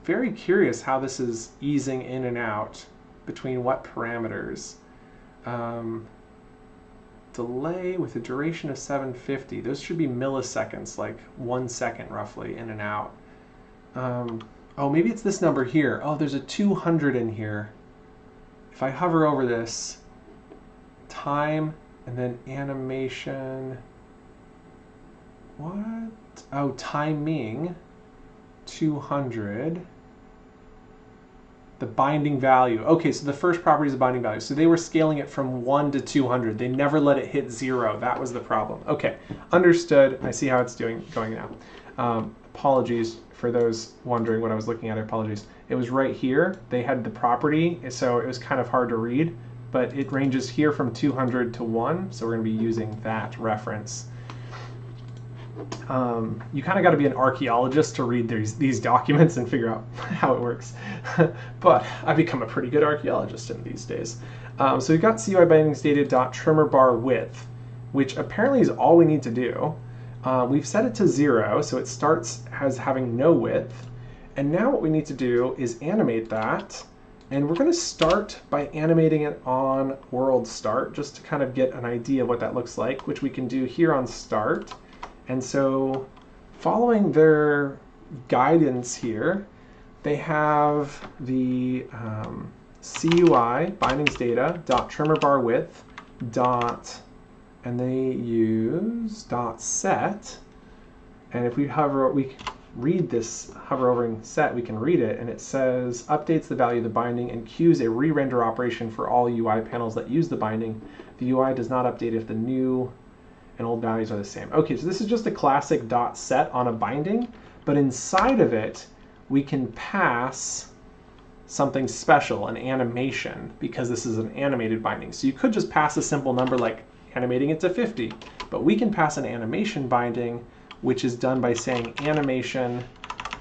Very curious how this is easing in and out between what parameters. Delay with a duration of 750. Those should be milliseconds, like 1 second roughly in and out. Oh, maybe it's this number here. Oh, there's a 200 in here. If I hover over this, time, and then animation, what? Oh, timing, 200. The binding value. Okay, so the first property is the binding value. So they were scaling it from 1 to 200. They never let it hit 0. That was the problem. Okay, understood. I see how it's going now. Apologies for those wondering what I was looking at. Apologies. It was right here. They had the property, so it was kind of hard to read, but it ranges here from 200 to 1, so we're going to be using that reference. You kind of got to be an archaeologist to read these documents and figure out how it works. But I've become a pretty good archaeologist in these days. So we've got CUI bindings data.trimmer bar width, which apparently is all we need to do. We've set it to 0, so it starts as having no width. And now what we need to do is animate that. And we're going to start by animating it on world start, just to kind of get an idea of what that looks like, which we can do here on start. And so following their guidance here, they have the CUI bindings data dot trimmer bar width dot, and they use dot set. And if we hover, we read this hover over set, we can read it, and it says updates the value of the binding and queues a re-render operation for all UI panels that use the binding. The UI does not update if the new and old values are the same. Okay, so this is just a classic dot set on a binding, but inside of it, we can pass something special, an animation, because this is an animated binding. So you could just pass a simple number like animating it to 50, but we can pass an animation binding, which is done by saying animation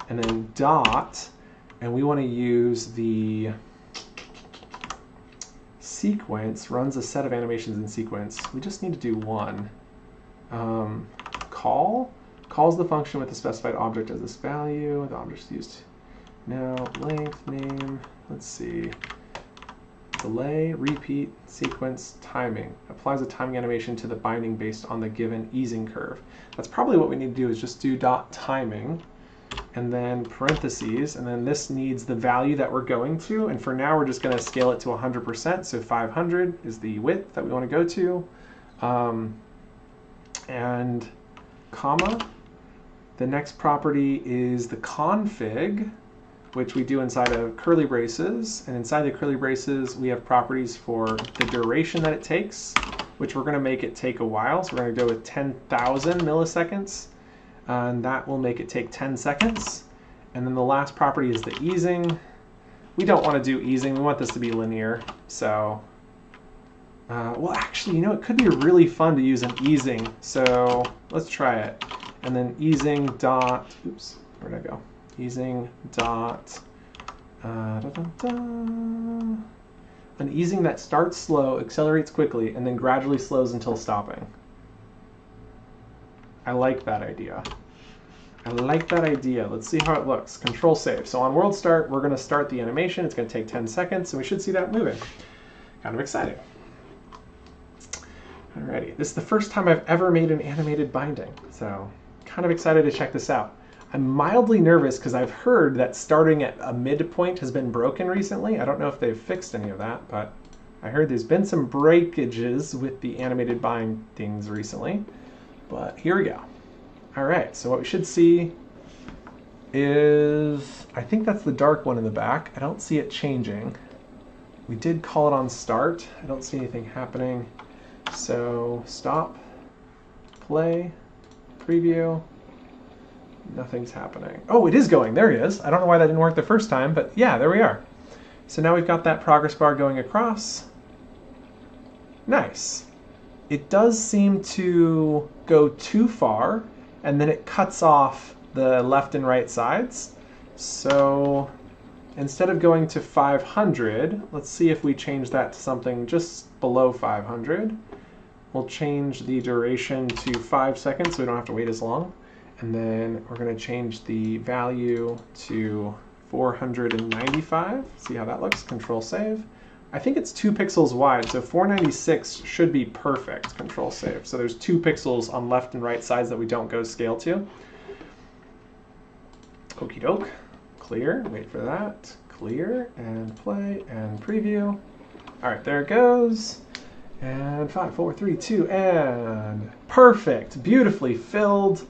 and then dot, and we want to use the sequence, runs a set of animations in sequence. We just need to do one. Calls the function with the specified object as this value. The object's used. Now length, name, let's see. Delay, repeat, sequence, timing. Applies a timing animation to the binding based on the given easing curve. That's probably what we need to do, is just do dot timing and then parentheses, and then this needs the value that we're going to, and for now we're just going to scale it to 100%, so 500 is the width that we want to go to. And comma, the next property is the config, which we do inside of curly braces, and inside the curly braces we have properties for the duration that it takes, which we're going to make it take a while, so we're going to go with 10,000 milliseconds, and that will make it take 10 seconds. And then the last property is the easing. We don't want to do easing, we want this to be linear, so well, actually, you know, it could be really fun to use an easing, so let's try it. And then easing dot, oops, where'd I go? Easing dot, an easing that starts slow, accelerates quickly, and then gradually slows until stopping. I like that idea. I like that idea. Let's see how it looks. Control save. So on world start, we're going to start the animation. It's going to take 10 seconds, and we should see that moving. Kind of exciting. Alrighty, this is the first time I've ever made an animated binding, so kind of excited to check this out. I'm mildly nervous because I've heard that starting at a midpoint has been broken recently. I don't know if they've fixed any of that, but I heard there's been some breakages with the animated bindings recently. But here we go. All right, so what we should see is, I think that's the dark one in the back. I don't see it changing. We did call it on start. I don't see anything happening. So stop, play, preview, nothing's happening. Oh, it is going, there he is. I don't know why that didn't work the first time, but yeah, there we are. So now we've got that progress bar going across. Nice. It does seem to go too far, and then it cuts off the left and right sides. So instead of going to 500, let's see if we change that to something just below 500. We'll change the duration to 5 seconds so we don't have to wait as long. And then we're going to change the value to 495. See how that looks? Control save. I think it's 2 pixels wide, so 496 should be perfect. Control save. So there's 2 pixels on left and right sides that we don't go scale to. Okie doke. Clear. Wait for that. Clear and play and preview. All right, there it goes. And 5, 4, 3, 2, and perfect. Beautifully filled.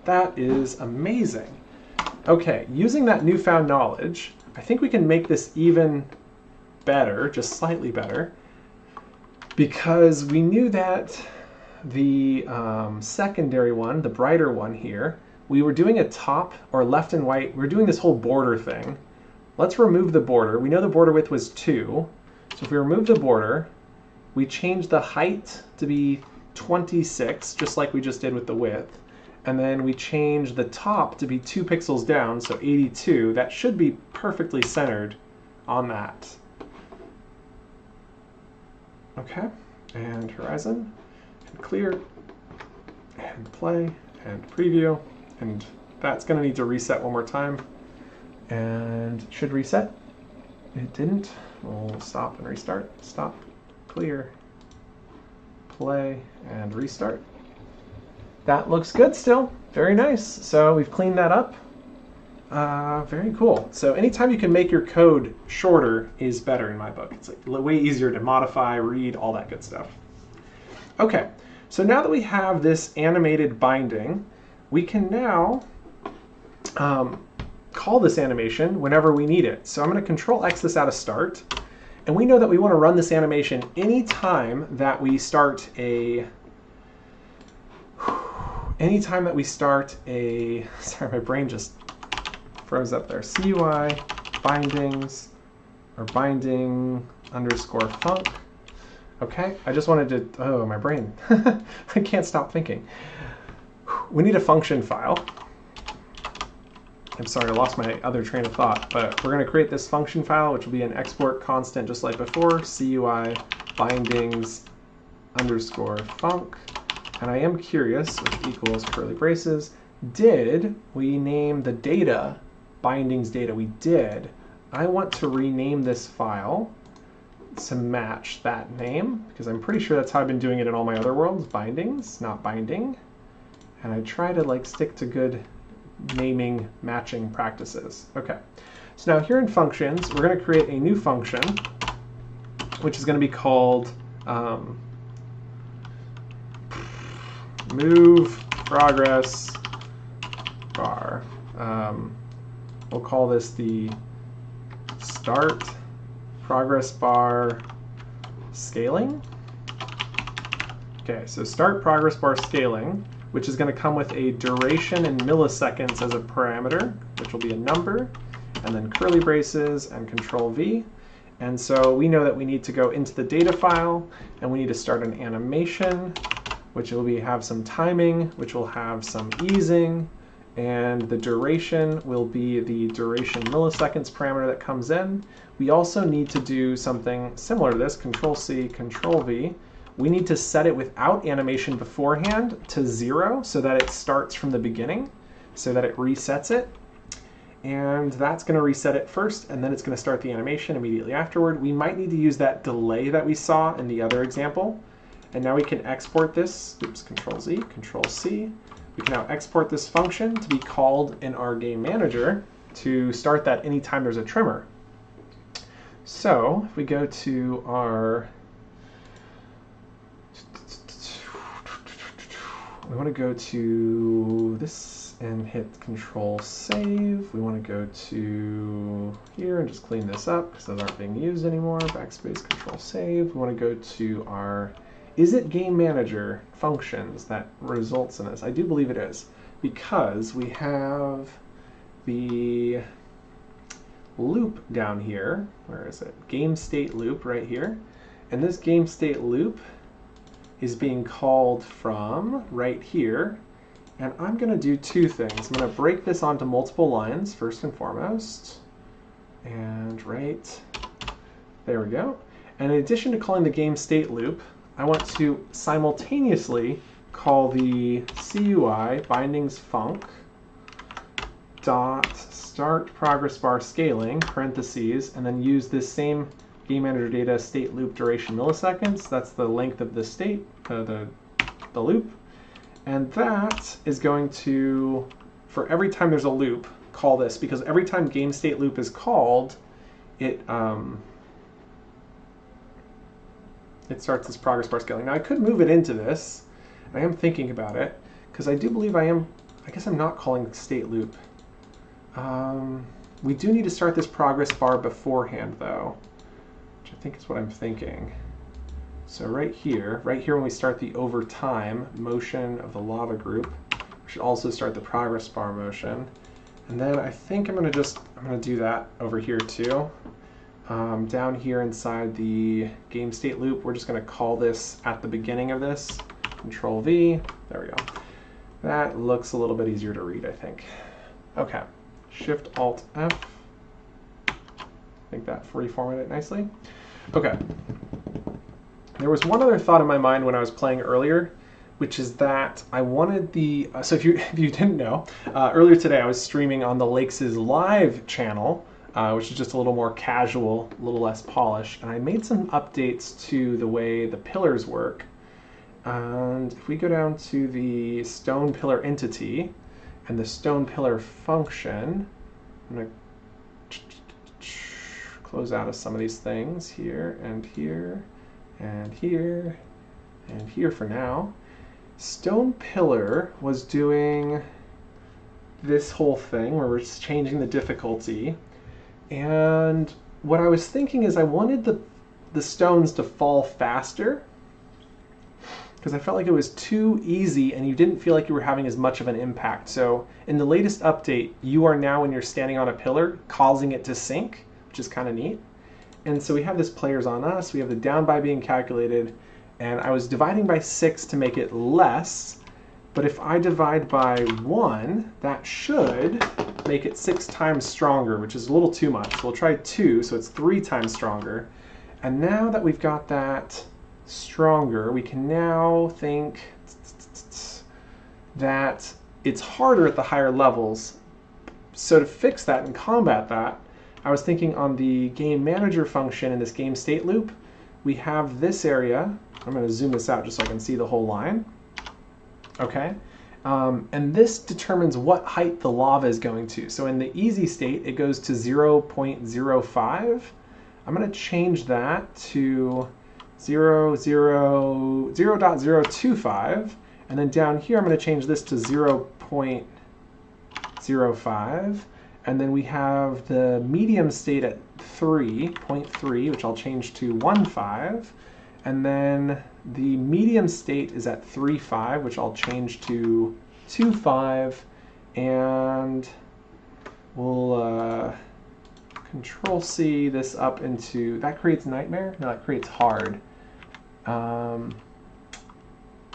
That is amazing. Okay, using that newfound knowledge, I think we can make this even better, just slightly better, because we knew that the secondary one, the brighter one here, we were doing a top or left and right. We were doing this whole border thing. Let's remove the border. We know the border width was 2. So if we remove the border, we change the height to be 26, just like we just did with the width. And then we change the top to be 2 pixels down, so 82. That should be perfectly centered on that. Okay, and horizon, and clear, and play, and preview. And that's going to need to reset one more time. And it should reset. It didn't. We'll stop and restart. Stop, clear, play, and restart. That looks good still. Very nice. So we've cleaned that up. Very cool. So anytime you can make your code shorter is better in my book. It's like way easier to modify, read, all that good stuff. Okay, so now that we have this animated binding, we can now call this animation whenever we need it. So I'm going to Control X this out of start. And we know that we want to run this animation anytime that we start a sorry, my brain just froze up there. CUI bindings or binding underscore func. Okay, I just wanted to, oh, my brain. I can't stop thinking. We need a function file. I'm sorry, I lost my other train of thought, but we're going to create this function file, which will be an export constant just like before, CUI bindings underscore func. And I am curious, which equals curly braces, did we name the data bindings data? We did. I want to rename this file to match that name, because I'm pretty sure that's how I've been doing it in all my other worlds, bindings, not binding. And I try to like stick to good naming matching practices. Okay, so now here in functions, we're going to create a new function, which is going to be called move progress bar. We'll call this the start progress bar scaling. Okay, so start progress bar scaling, which is going to come with a duration in milliseconds as a parameter, which will be a number, and then curly braces and Control V. And so we know that we need to go into the data file, and we need to start an animation, which will have some timing, which will have some easing, and the duration will be the duration milliseconds parameter that comes in. We also need to do something similar to this, Control-C, Control-V. We need to set it without animation beforehand to 0 so that it starts from the beginning, so that it resets it. And that's going to reset it first, and then it's going to start the animation immediately afterward. We might need to use that delay that we saw in the other example. And now we can export this, oops, Control-Z, Control-C. We can now export this function to be called in our game manager to start that anytime there's a trimmer. So if we go to our, we want to go to this and hit Control Save. We want to go to here and just clean this up because those aren't being used anymore. Backspace, Control Save. We want to go to our Is it Game Manager functions that results in this. I do believe it is, because we have the loop down here. Where is it? Game state loop right here. And this game state loop is being called from right here. And I'm going to do two things. I'm going to break this onto multiple lines, first and foremost. And right there we go. And in addition to calling the game state loop, I want to simultaneously call the CUI bindings func dot start progress bar scaling, parentheses, and then use this same game manager data state loop duration milliseconds. That's the length of the state, the loop. And that is going to, for every time there's a loop, call this, because every time game state loop is called, it starts this progress bar scaling. Now I could move it into this. I am thinking about it, because I do believe I guess I'm not calling state loop. We do need to start this progress bar beforehand though, which I think is what I'm thinking. So right here when we start the over time motion of the lava group, we should also start the progress bar motion. And then I think I'm gonna do that over here too. Down here inside the game state loop, we're just gonna call this at the beginning of this. Control V, there we go. That looks a little bit easier to read, I think. Okay, Shift Alt F. I think that reformatted it nicely. Okay. There was one other thought in my mind when I was playing earlier, which is that I wanted the, so if you didn't know, earlier today I was streaming on the Laex's live channel, which is just a little more casual, a little less polished, and I made some updates to the way the pillars work. And if we go down to the stone pillar entity and the stone pillar function, I'm going to close out of some of these things here and here. And here, and here for now. Stone Pillar was doing this whole thing where we're just changing the difficulty. And what I was thinking is I wanted the stones to fall faster, because I felt like it was too easy and you didn't feel like you were having as much of an impact. So in the latest update, you are now, when you're standing on a pillar, causing it to sink, which is kind of neat. And so we have this players on us, we have the down by being calculated, and I was dividing by 6 to make it less, but if I divide by 1, that should make it 6 times stronger, which is a little too much. So we'll try 2, so it's 3 times stronger. And now that we've got that stronger, we can now think that it's harder at the higher levels. So to fix that and combat that, I was thinking on the game manager function in this game state loop, we have this area. I'm going to zoom this out just so I can see the whole line. Okay. And this determines what height the lava is going to. So in the easy state, it goes to 0.05. I'm going to change that to 0.025. And then down here, I'm going to change this to 0.05. And then we have the medium state at 3.3, which I'll change to 1.5. And then the medium state is at 3.5, which I'll change to 2.5. And we'll Control C this up into, that creates nightmare? No, that creates hard.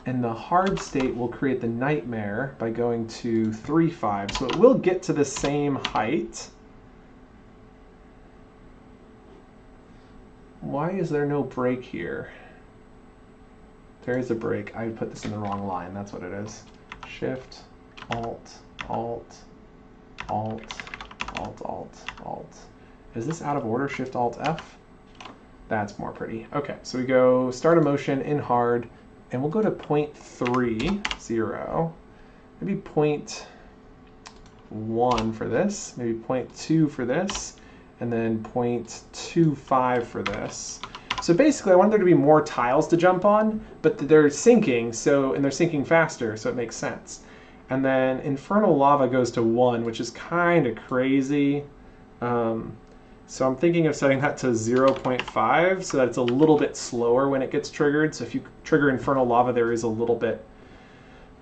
And the hard state will create the nightmare by going to 3, 5. So it will get to the same height. Why is there no break here? There is a break. I put this in the wrong line. That's what it is. Shift, Alt, Alt, Alt, Alt, Alt, Alt. Is this out of order? Shift, Alt, F? That's more pretty. Okay, so we go start a motion in hard, and we'll go to 0.30, maybe 0.1 for this, maybe 0.2 for this, and then 0.25 for this. So basically I want there to be more tiles to jump on, but they're sinking, and they're sinking faster, so it makes sense. And then Infernal Lava goes to 1, which is kind of crazy. So I'm thinking of setting that to 0.5 so that it's a little bit slower when it gets triggered. So if you trigger Infernal Lava, there is a little bit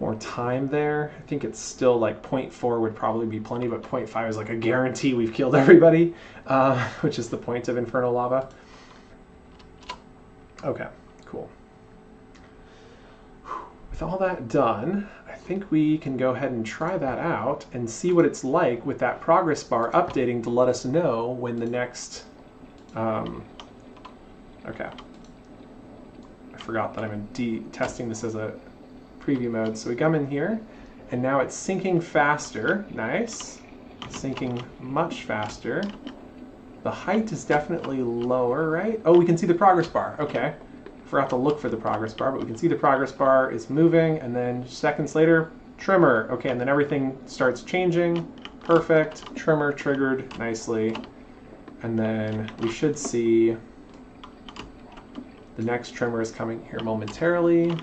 more time there. I think it's still like 0.4 would probably be plenty, but 0.5 is like a guarantee we've killed everybody, which is the point of Infernal Lava. Okay, cool. With all that done, I think we can go ahead and try that out and see what it's like with that progress bar updating to let us know when the next... okay. I forgot that I'm testing this as a preview mode. So we come in here, and now it's syncing faster. Nice. Syncing much faster. The height is definitely lower, right? Oh, we can see the progress bar. Okay. Forgot to look for the progress bar, but we can see the progress bar is moving, and then seconds later, trimmer. Okay, and then everything starts changing. Perfect. Trimmer triggered nicely. And then we should see the next trimmer is coming here momentarily.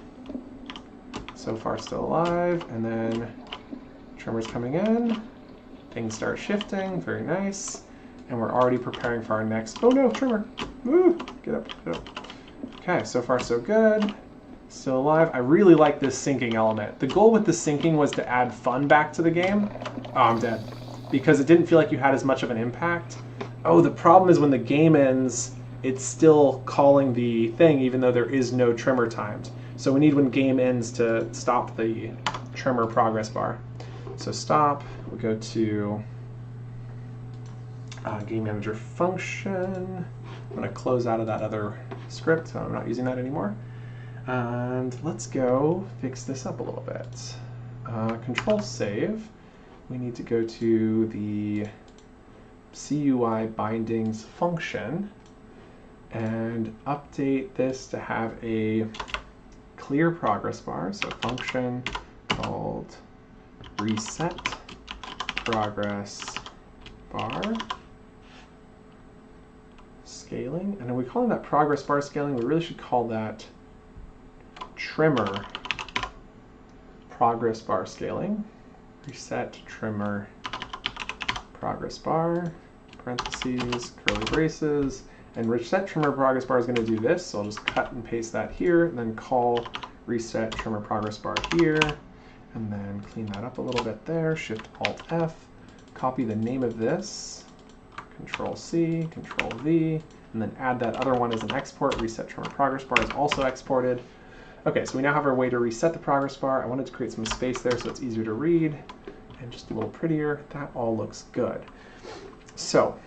So far still alive. And then trimmer's coming in. Things start shifting. Very nice. And we're already preparing for our next... Oh no, trimmer! Woo! Get up, get up. Okay, so far so good. Still alive. I really like this syncing element. The goal with the syncing was to add fun back to the game. Oh, I'm dead. Because it didn't feel like you had as much of an impact. Oh, the problem is when the game ends, it's still calling the thing even though there is no trimmer timed. So we need when game ends to stop the trimmer progress bar. So stop. We'll go to game manager function. I'm going to close out of that other script, so I'm not using that anymore. And let's go fix this up a little bit. Control save. We need to go to the CUI bindings function and update this to have a clear progress bar. So function called reset progress bar. Scaling, and are we calling that progress bar scaling? We really should call that trimmer progress bar scaling. Reset trimmer progress bar, parentheses, curly braces, and reset trimmer progress bar is going to do this, so I'll just cut and paste that here, and then call reset trimmer progress bar here, and then clean that up a little bit there, Shift Alt F, copy the name of this, Control C, Control V, and then add that other one as an export. Reset trimmer progress bar is also exported. Okay, so we now have our way to reset the progress bar. I wanted to create some space there so it's easier to read and just a little prettier. That all looks good. So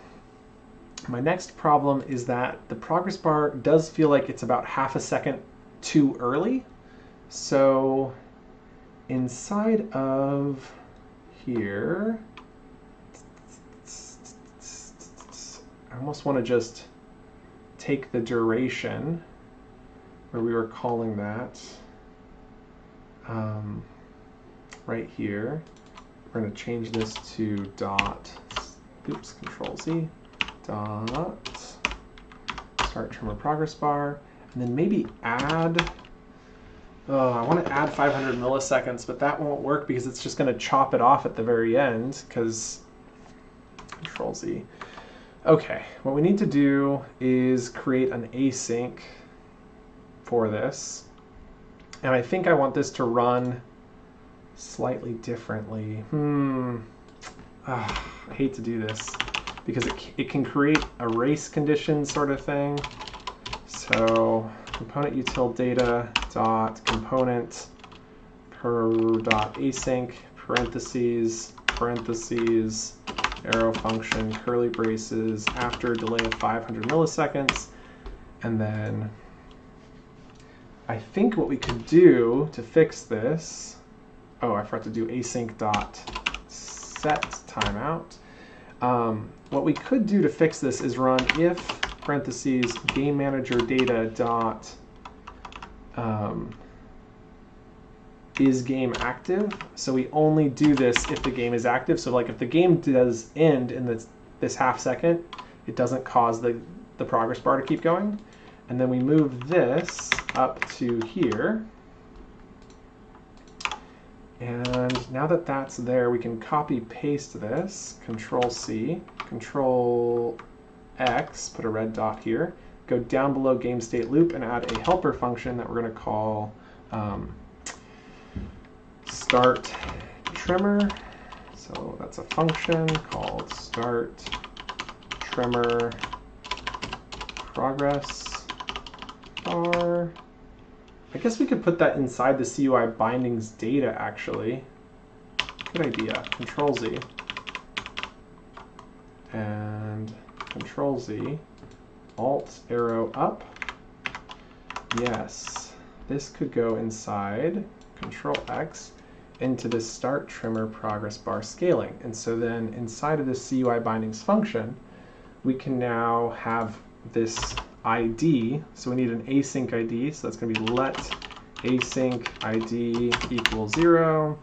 my next problem is that the progress bar does feel like it's about half a second too early. So inside of here, I almost want to just take the duration where we were calling that right here. We're going to change this to dot, oops, Control Z, dot, start trimmer progress bar, and then maybe add, I want to add 500 milliseconds, but that won't work because it's just going to chop it off at the very end, because Control Z. Okay, what we need to do is create an async for this. And I think I want this to run slightly differently. I hate to do this because it can create a race condition sort of thing. So component util data dot component per dot async parentheses arrow function curly braces after a delay of 500 milliseconds. And then I think what we could do to fix this, oh, I forgot to do async dot set timeout. What we could do to fix this is run if parentheses game manager data dot is game active. So we only do this if the game is active. So like if the game does end in this half second, it doesn't cause the progress bar to keep going. And then we move this up to here. And now that that's there, we can copy paste this, Control C, Control X, put a red dot here, go down below game state loop and add a helper function that we're going to call start trimmer. So that's a function called start trimmer progress bar. I guess we could put that inside the CUI bindings data, actually. Good idea. Control Z. And Control Z. Alt arrow up. Yes. This could go inside Control X into the start trimmer progress bar scaling. And so then inside of this CUI bindings function, we can now have this ID, so we need an async ID, so that's going to be let async ID equals 0,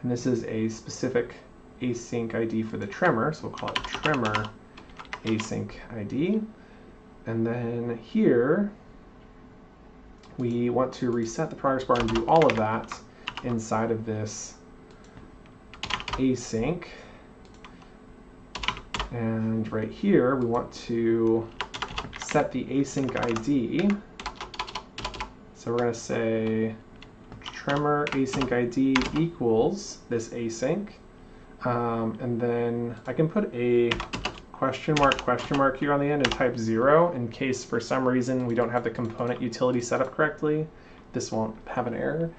and this is a specific async ID for the trimmer, so we'll call it trimmer async ID. And then here we want to reset the progress bar and do all of that inside of this async. And right here we want to set the async ID. So we're going to say trimmer async ID equals this async. And then I can put a question mark here on the end and type 0 in case for some reason we don't have the component utility set up correctly. This won't have an error.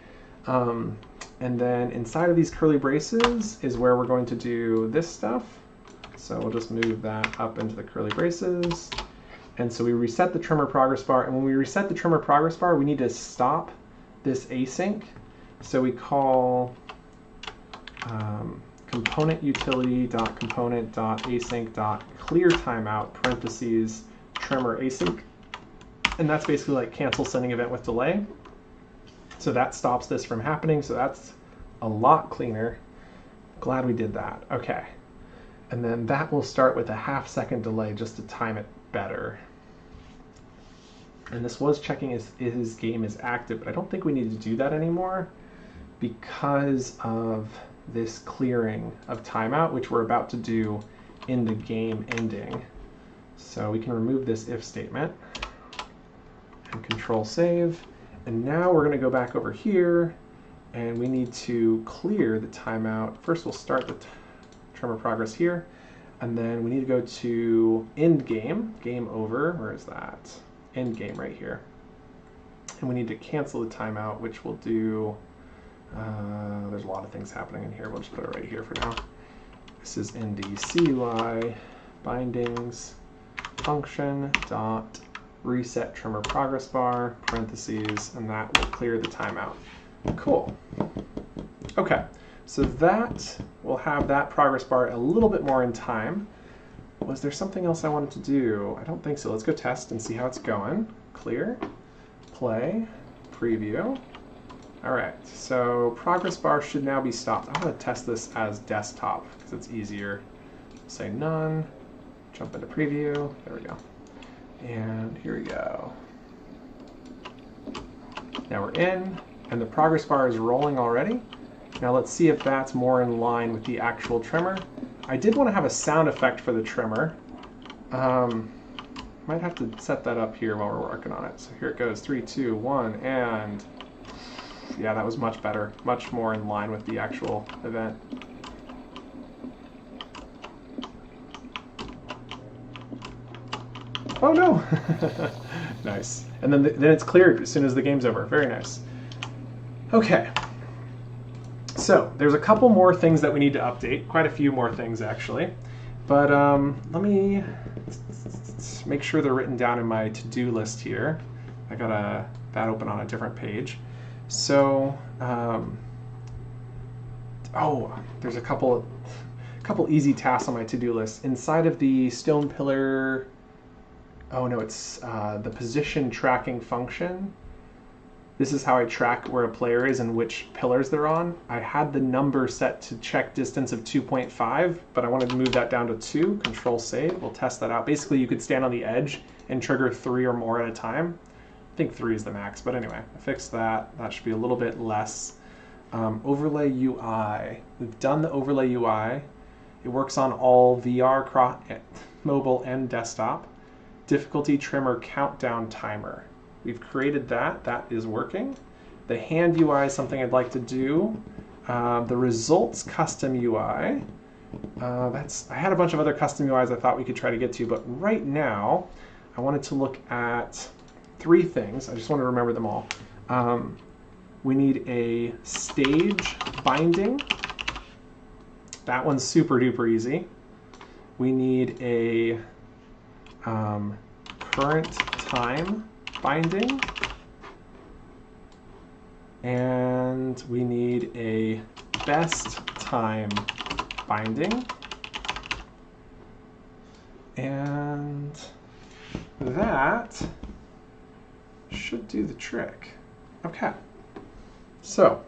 And then inside of these curly braces is where we're going to do this stuff. So we'll just move that up into the curly braces. And so we reset the trimmer progress bar, and when we reset the trimmer progress bar, we need to stop this async. So we call component utility dot component dot async dot clear timeout parentheses trimmer async, and that's basically like cancel sending event with delay. So that stops this from happening. So that's a lot cleaner. Glad we did that. Okay, and then that will start with a half-second delay just to time it better. And this was checking if his game is active, but I don't think we need to do that anymore because of this clearing of timeout, which we're about to do in the game ending. So we can remove this if statement and Control save. And now we're going to go back over here and we need to clear the timeout. First we'll start the trimmer progress here, and then we need to go to end game, game over. Where is that? End game right here. And we need to cancel the timeout, which we'll do, there's a lot of things happening in here. We'll just put it right here for now. This is in the CUI bindings function dot reset trimmer progress bar parentheses, and that will clear the timeout. Cool. Okay, so that will have that progress bar a little bit more in time. Was there something else I wanted to do? I don't think so. Let's go test and see how it's going. Clear, play, preview. All right, so progress bar should now be stopped. I'm going to test this as desktop because it's easier. Say none, jump into preview. There we go. And here we go. Now we're in, and the progress bar is rolling already. Now let's see if that's more in line with the actual trimmer. I did want to have a sound effect for the trimmer. Might have to set that up here while we're working on it. So here it goes, 3, 2, 1, and yeah, that was much better, much more in line with the actual event. Oh no! Nice. And then it's cleared as soon as the game's over. Very nice. Okay. So there's a couple more things that we need to update. Quite a few more things, actually. But let me make sure they're written down in my to-do list here. I got that open on a different page. So, there's a couple easy tasks on my to-do list. Inside of the stone pillar, it's the position tracking function. This is how I track where a player is and which pillars they're on. I had the number set to check distance of 2.5, but I wanted to move that down to 2. Control save. We'll test that out. Basically, you could stand on the edge and trigger 3 or more at a time. I think 3 is the max, but anyway, I fixed that. That should be a little bit less. Overlay UI. We've done the overlay UI. It works on all VR, mobile, and desktop. Difficulty trimmer countdown timer. We've created that. That is working. The hand UI is something I'd like to do. The results custom UI. I had a bunch of other custom UIs I thought we could try to get to, but right now I wanted to look at 3 things. I just want to remember them all. We need a stage binding. That one's super duper easy. We need a current time binding, and we need a best time binding, and that should do the trick. Okay, so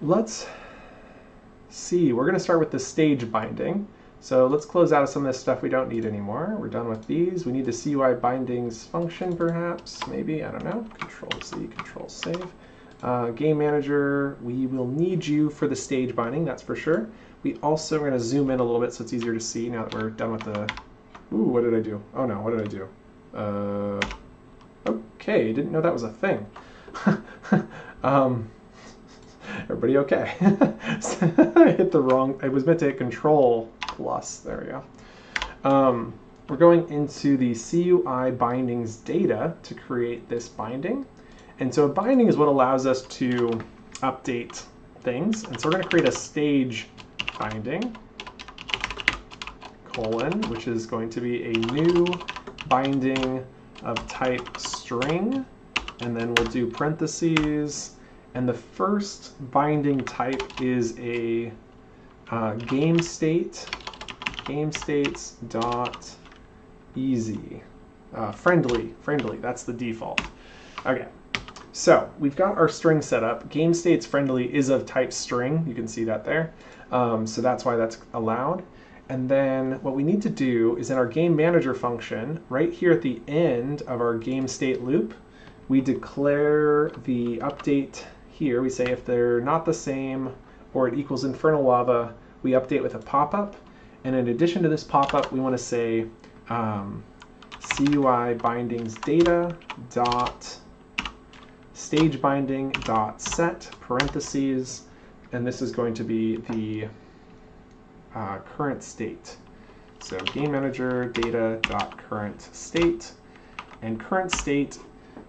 let's see. We're going to start with the stage binding. So let's close out of some of this stuff we don't need anymore. We're done with these. We need the CUI bindings function, perhaps, maybe, I don't know. Control C, Control save. Game manager, we will need you for the stage binding, that's for sure. We also are going to zoom in a little bit so it's easier to see now that we're done with the... Ooh, what did I do? Oh no, what did I do? Okay, didn't know that was a thing. Everybody okay? I hit the wrong, I was meant to hit Control plus, there we go. We're going into the CUI bindings data to create this binding. And so a binding is what allows us to update things. And so we're going to create a stage binding, which is going to be a new binding of type string. And then we'll do parentheses. And the first binding type is a game states dot easy, friendly, that's the default. Okay, so we've got our string set up. Game states friendly is of type string, you can see that there. So that's why that's allowed. And then what we need to do is in our game manager function, right here at the end of our game state loop, we declare the update here. We say if they're not the same or it equals infernal lava, we update with a pop-up. And in addition to this pop-up, we want to say CUI bindings data dot stage binding dot set parentheses, and this is going to be the current state. So game manager data dot current state, and current state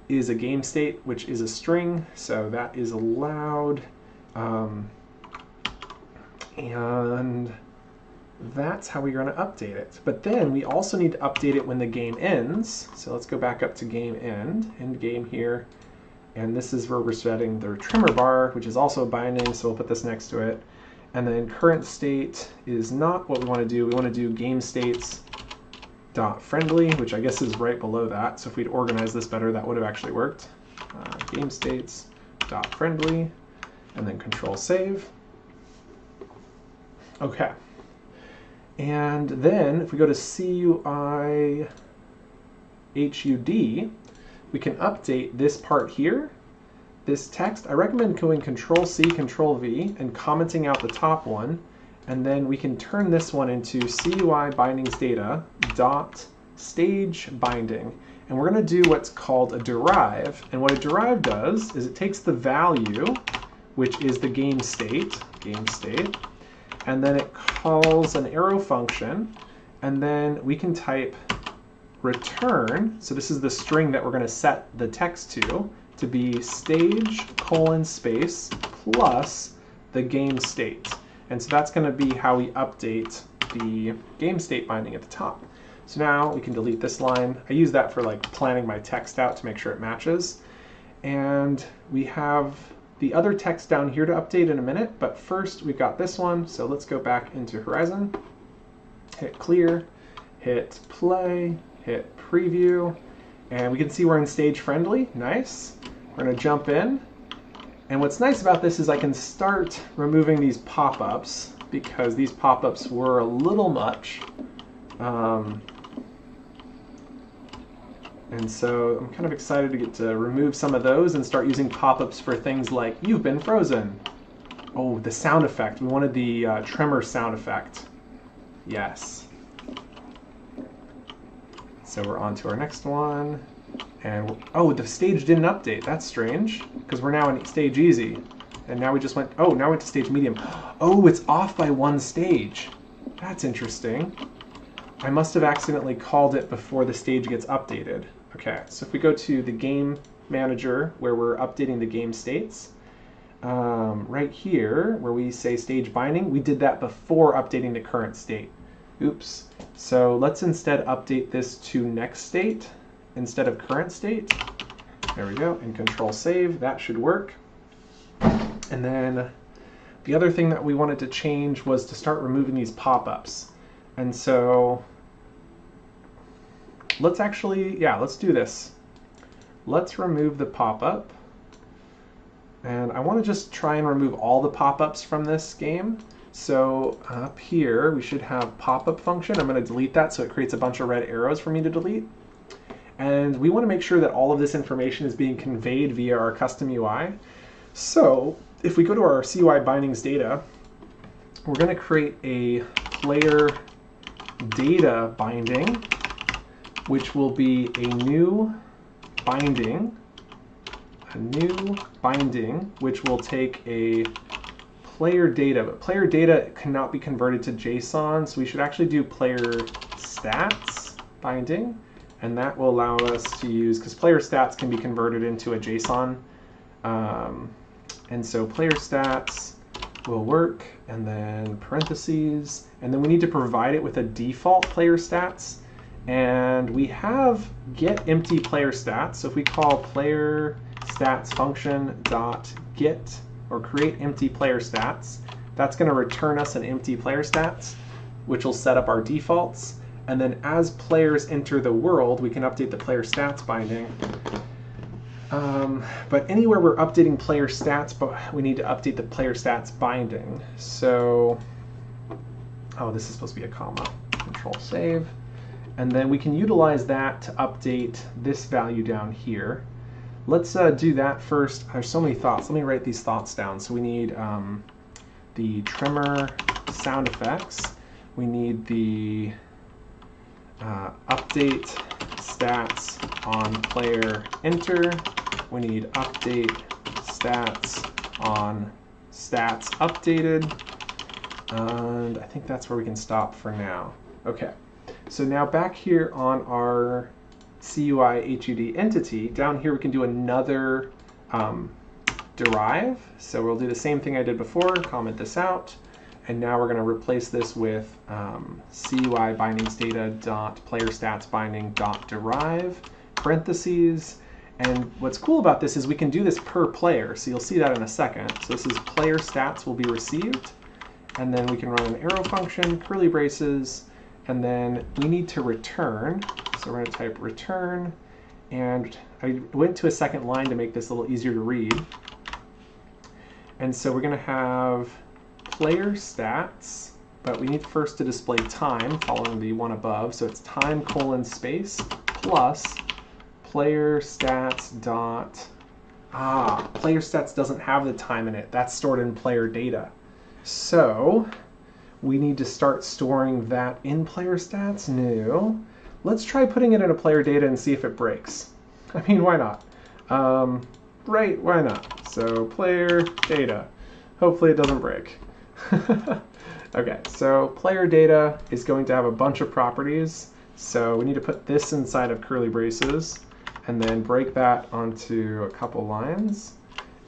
is a game state, which is a string, so that is allowed. And that's how we're going to update it. But then we also need to update it when the game ends. So let's go back up to game end game here. And this is where we're setting the trimmer bar, which is also a binding, so we'll put this next to it. And then current state is not what we want to do. We want to do game states dot friendly, which I guess is right below that. So if we'd organized this better, that would have actually worked. Game states dot friendly, and then Control save. Okay. And then if we go to CUI HUD, we can update this part here, this text. I recommend going Control C, Control V, and commenting out the top one. And then we can turn this one into CUI bindings data dot stage binding. And we're going to do what's called a derive. And what a derive does is it takes the value, which is the game state, and then it calls an arrow function, and then we can type return, so this is the string that we're going to set the text to be stage :space plus the game state. And so that's going to be how we update the game state binding at the top. So now we can delete this line. I use that for like planning my text out to make sure it matches. And we have the other text down here to update in a minute, but first we've got this one. So let's go back into Horizon, hit clear, hit play, hit preview, and we can see we're in stage friendly. Nice. We're going to jump in. And what's nice about this is I can start removing these pop-ups because these pop-ups were a little much. And so I'm kind of excited to get to remove some of those and start using pop-ups for things like "You've been frozen." Oh, the sound effect. We wanted the tremor sound effect. Yes. So we're on to our next one. And oh, the stage didn't update. That's strange, because we're now in stage easy. And now we just went, oh, now we went to stage medium. Oh, it's off by one stage. That's interesting. I must have accidentally called it before the stage gets updated. Okay, so if we go to the game manager where we're updating the game states, right here where we say stage binding, we did that before updating the current state. Oops. So let's instead update this to next state instead of current state. There we go, and control save, that should work. And then the other thing that we wanted to change was to start removing these pop-ups. And so let's actually, yeah, let's do this. Let's remove the pop-up. And I want to just try and remove all the pop-ups from this game. So up here, we should have pop-up function. I'm going to delete that so it creates a bunch of red arrows for me to delete. And we want to make sure that all of this information is being conveyed via our custom UI. So if we go to our CUI bindings data, we're going to create a player data binding, which will be a new binding, which will take a player data, but player data cannot be converted to JSON, so we should actually do player stats binding, and that will allow us to use, because player stats can be converted into a JSON, and so player stats will work, and then parentheses, and then we need to provide it with a default player stats, and we have get empty player stats. So if we call player stats function dot get or create empty player stats, that's going to return us an empty player stats, which will set up our defaults. And then as players enter the world, we can update the player stats binding. But anywhere we're updating player stats, but we need to update the player stats binding. So, oh, this is supposed to be a comma. Control save. And then we can utilize that to update this value down here. Let's do that first. There's so many thoughts. Let me write these thoughts down. So we need the tremor sound effects. We need the update stats on player enter. We need update stats on stats updated. And I think that's where we can stop for now. Okay, so now back here on our CUI HUD entity, down here we can do another derive. So we'll do the same thing I did before, comment this out. And now we're going to replace this with CUI bindings data dot player stats binding dot derive parentheses. And what's cool about this is we can do this per player. So you'll see that in a second. So this is player stats will be received. And then we can run an arrow function, curly braces, and then we need to return. So we're going to type return. And I went to a second line to make this a little easier to read. And so we're going to have player stats, but we need first to display time following the one above. So it's time : space plus player stats dot, player stats doesn't have the time in it. That's stored in player data. So we need to start storing that in player stats. New. Let's try putting it in a player data and see if it breaks. I mean, why not? Right, why not? So player data. Hopefully it doesn't break. Okay, so player data is going to have a bunch of properties. So we need to put this inside of curly braces and then break that onto a couple lines.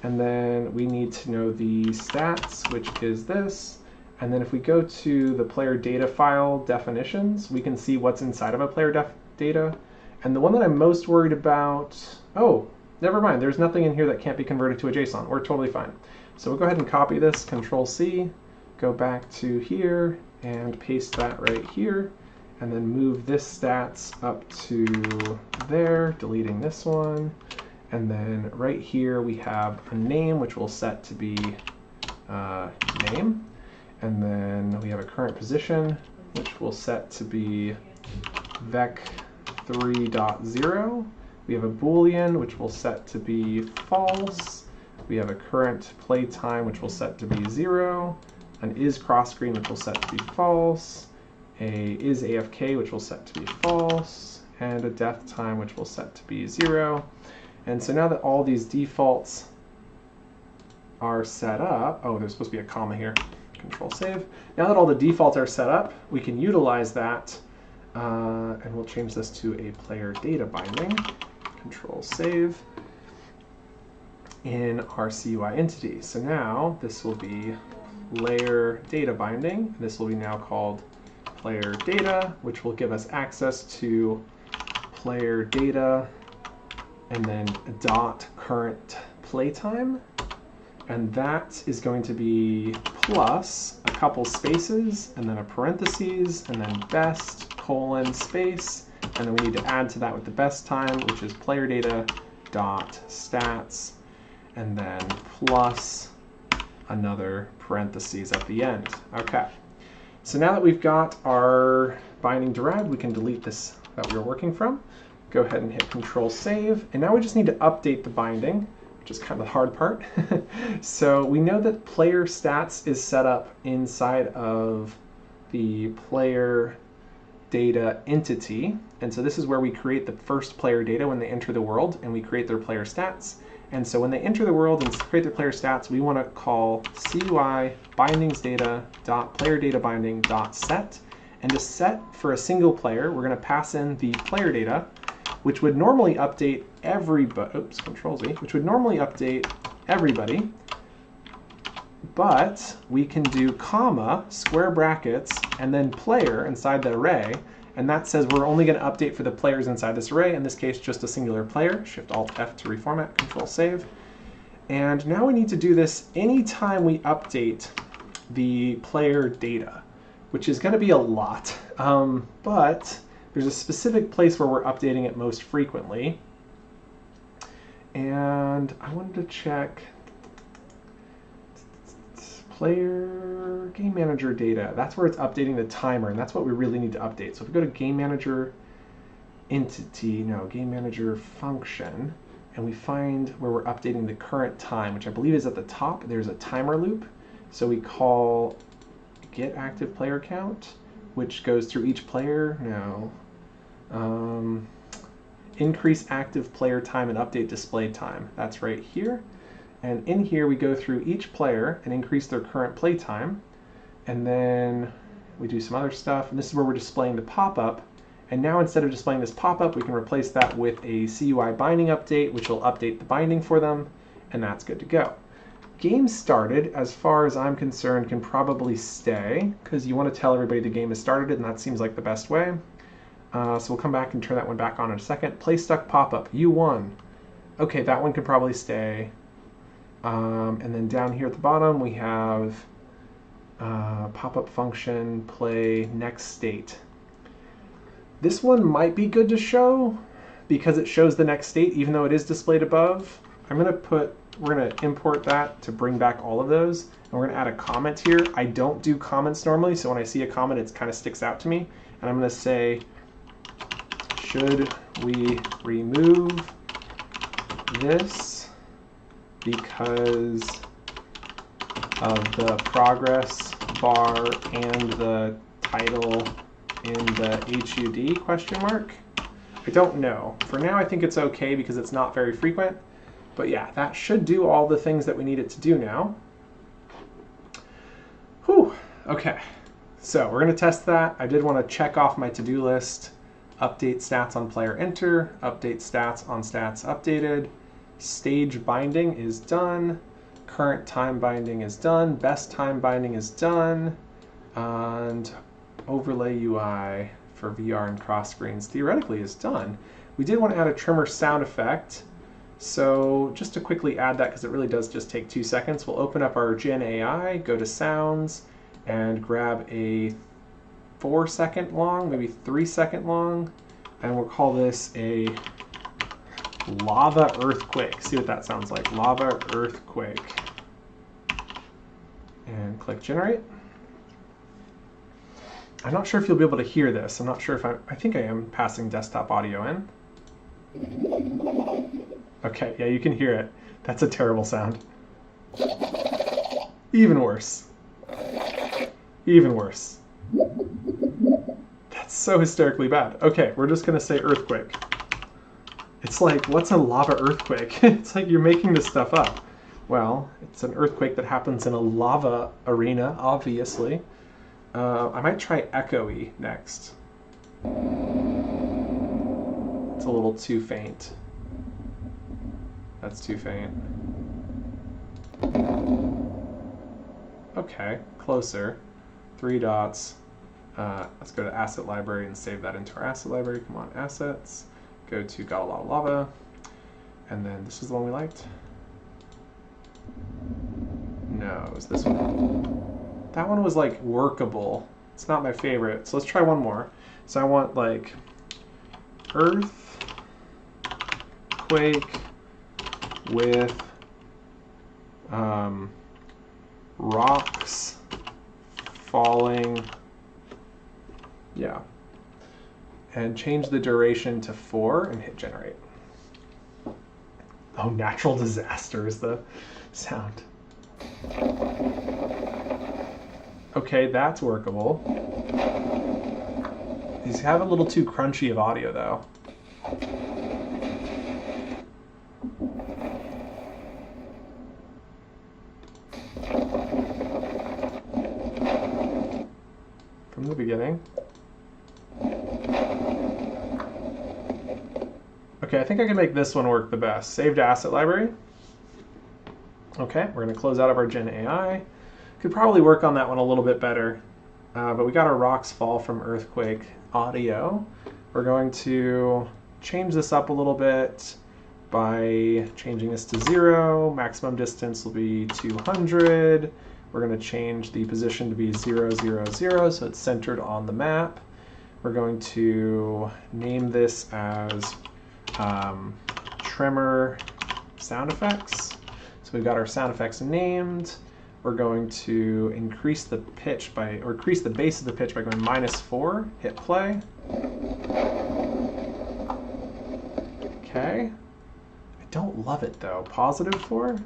And then we need to know the stats, which is this. And then if we go to the player data file definitions, we can see what's inside of a player data. And the one that I'm most worried about, oh, never mind. There's nothing in here that can't be converted to a JSON. We're totally fine. So we'll go ahead and copy this, Control-C, go back to here, and paste that right here. And then move this stats up to there, deleting this one. And then right here we have a name, which we'll set to be name. And then we have a current position, which we'll set to be vec3.0. We have a Boolean, which we'll set to be false. We have a current play time, which we'll set to be 0. An is cross screen, which we'll set to be false. A is AFK, which we'll set to be false. And a death time, which we'll set to be 0. And so now that all these defaults are set up, oh, there's supposed to be a comma here. Control-save. Now that all the defaults are set up, we can utilize that, and we'll change this to a player data binding. Control-save in our CUI entity. So now this will be layer data binding. This will be now called player data, which will give us access to player data and then dot current playtime. And that is going to be plus a couple spaces and then a parentheses and then best colon space. And then we need to add to that with the best time, which is player data dot stats and then plus another parentheses at the end. Okay. So now that we've got our binding derived, we can delete this that we were working from. Go ahead and hit Control-Save. And now we just need to update the binding, which is kind of the hard part. So we know that player stats is set up inside of the player data entity. And so this is where we create the first player data when they enter the world, and we create their player stats. And so when they enter the world and create their player stats, we want to call CUI bindings data dot player data binding dot set. And to set for a single player, we're going to pass in the player data, which would normally update everybody. Oops, Control-Z, which would normally update everybody. But we can do comma, square brackets, and then player inside the array. And that says we're only going to update for the players inside this array, in this case just a singular player. Shift-Alt-F to reformat, Control-Save. And now we need to do this anytime we update the player data, which is going to be a lot. But there's a specific place where we're updating it most frequently. And I wanted to check player game manager data. That's where it's updating the timer, and that's what we really need to update. So if we go to game manager entity, no, game manager function, and we find where we're updating the current time, which I believe is at the top, there's a timer loop. So we call get active player count, which goes through each player. No. Increase active player time and update display time. That's right here. And in here we go through each player and increase their current play time. And then we do some other stuff. And this is where we're displaying the pop-up. And now instead of displaying this pop-up, we can replace that with a CUI binding update, which will update the binding for them. And that's good to go. Game started, as far as I'm concerned, can probably stay, because you want to tell everybody the game has started, and that seems like the best way. So we'll come back and turn that one back on in a second. Play stuck pop-up, you won. Okay, that one can probably stay. And then down here at the bottom we have pop-up function, play next state. This one might be good to show because it shows the next state even though it is displayed above. We're going to import that to bring back all of those. And we're going to add a comment here. I don't do comments normally, so when I see a comment it kind of sticks out to me. And I'm going to say, should we remove this because of the progress bar and the title in the HUD question mark? I don't know. For now I think it's okay because it's not very frequent. But yeah, that should do all the things that we need it to do now. Whew, okay. So we're gonna test that. I did want to check off my to-do list update stats on player enter, update stats on stats updated, stage binding is done, current time binding is done, best time binding is done, and overlay UI for VR and cross screens theoretically is done. We did want to add a trimmer sound effect. So just to quickly add that, because it really does just take 2 seconds, we'll open up our Gen AI, go to sounds, and grab a 4-second long, maybe 3-second long, and we'll call this a lava earthquake. See what that sounds like, lava earthquake. And click generate. I'm not sure if you'll be able to hear this. I'm not sure if I think I am passing desktop audio in. Okay, yeah, you can hear it. That's a terrible sound. Even worse. Even worse. That's so hysterically bad. Okay, we're just gonna say earthquake. It's like, what's a lava earthquake? It's like you're making this stuff up. Well, it's an earthquake that happens in a lava arena, obviously. I might try echoey next. It's a little too faint. That's too faint. Okay, closer. 3 dots. Let's go to asset library and save that into our asset library. Come on, assets. Go to got a lot of lava. And then this is the one we liked. No, it was this one. That one was like workable. It's not my favorite. So let's try one more. So I want like earthquake with rocks falling. Yeah. And change the duration to 4 and hit generate. Oh, natural disaster is the sound. Okay, that's workable. These have a little too crunchy of audio, though. From the beginning. Okay, I think I can make this one work the best. Save to asset library. Okay, we're going to close out of our Gen AI. Could probably work on that one a little bit better, but we got our rocks fall from earthquake audio. We're going to change this up a little bit by changing this to 0. Maximum distance will be 200. We're going to change the position to be 0, 0, 0, so it's centered on the map. We're going to name this as trimmer sound effects. So we've got our sound effects named. We're going to increase the pitch by, or increase the base of the pitch by going -4, hit play. Okay. I don't love it though. +4.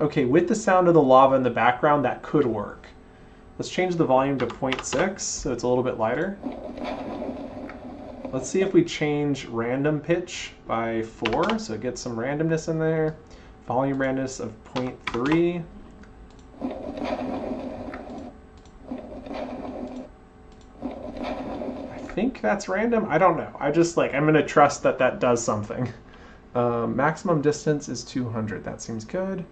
Okay, with the sound of the lava in the background, that could work. Let's change the volume to 0.6 so it's a little bit lighter. Let's see if we change random pitch by 4, so it gets some randomness in there. Volume randomness of 0.3. I think that's random. I don't know. I'm going to trust that that does something. Maximum distance is 200. That seems good.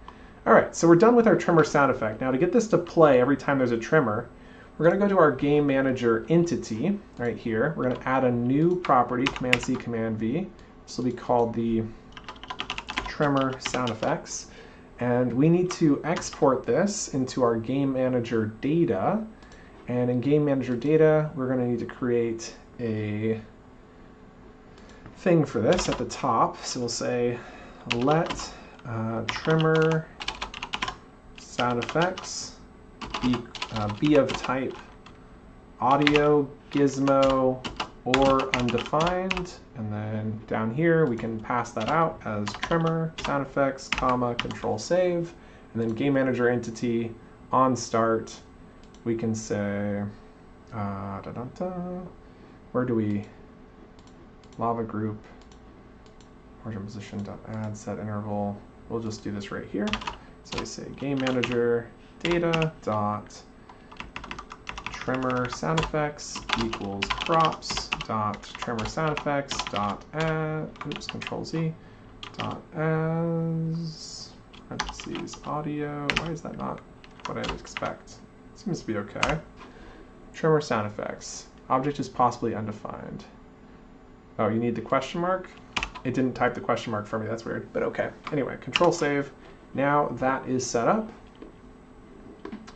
All right, so we're done with our trimmer sound effect. Now to get this to play every time there's a trimmer, we're going to go to our game manager entity right here. We're going to add a new property, Command-C, Command-V. This will be called the trimmer sound effects. And we need to export this into our game manager data. And in game manager data, we're going to need to create a thing for this at the top. So we'll say let trimmer sound effects be of type audio, gizmo, or undefined. And then down here, we can pass that out as trimmer sound effects, comma, control save. And then game manager entity on start, we can say, where do we, lava group, origin position add set interval. We'll just do this right here. So we say game manager data dot trimmer sound effects equals props dot trimmer sound effects dot add, oops, Control Z, dot as, parentheses, audio. Why is that not what I'd expect? Seems to be okay. Trimmer sound effects. Object is possibly undefined. Oh, you need the question mark? It didn't type the question mark for me, that's weird, but okay. Anyway, Control save. Now that is set up.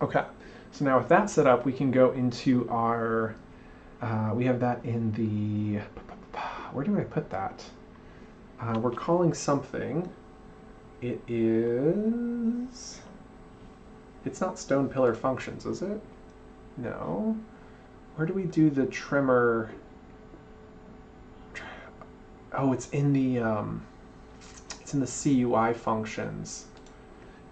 Okay, so now with that set up, we can go into our, we have that in the, where do I put that? We're calling something. It is, it's not stone pillar functions, is it? No. Where do we do the trimmer? Oh, it's in the CUI functions.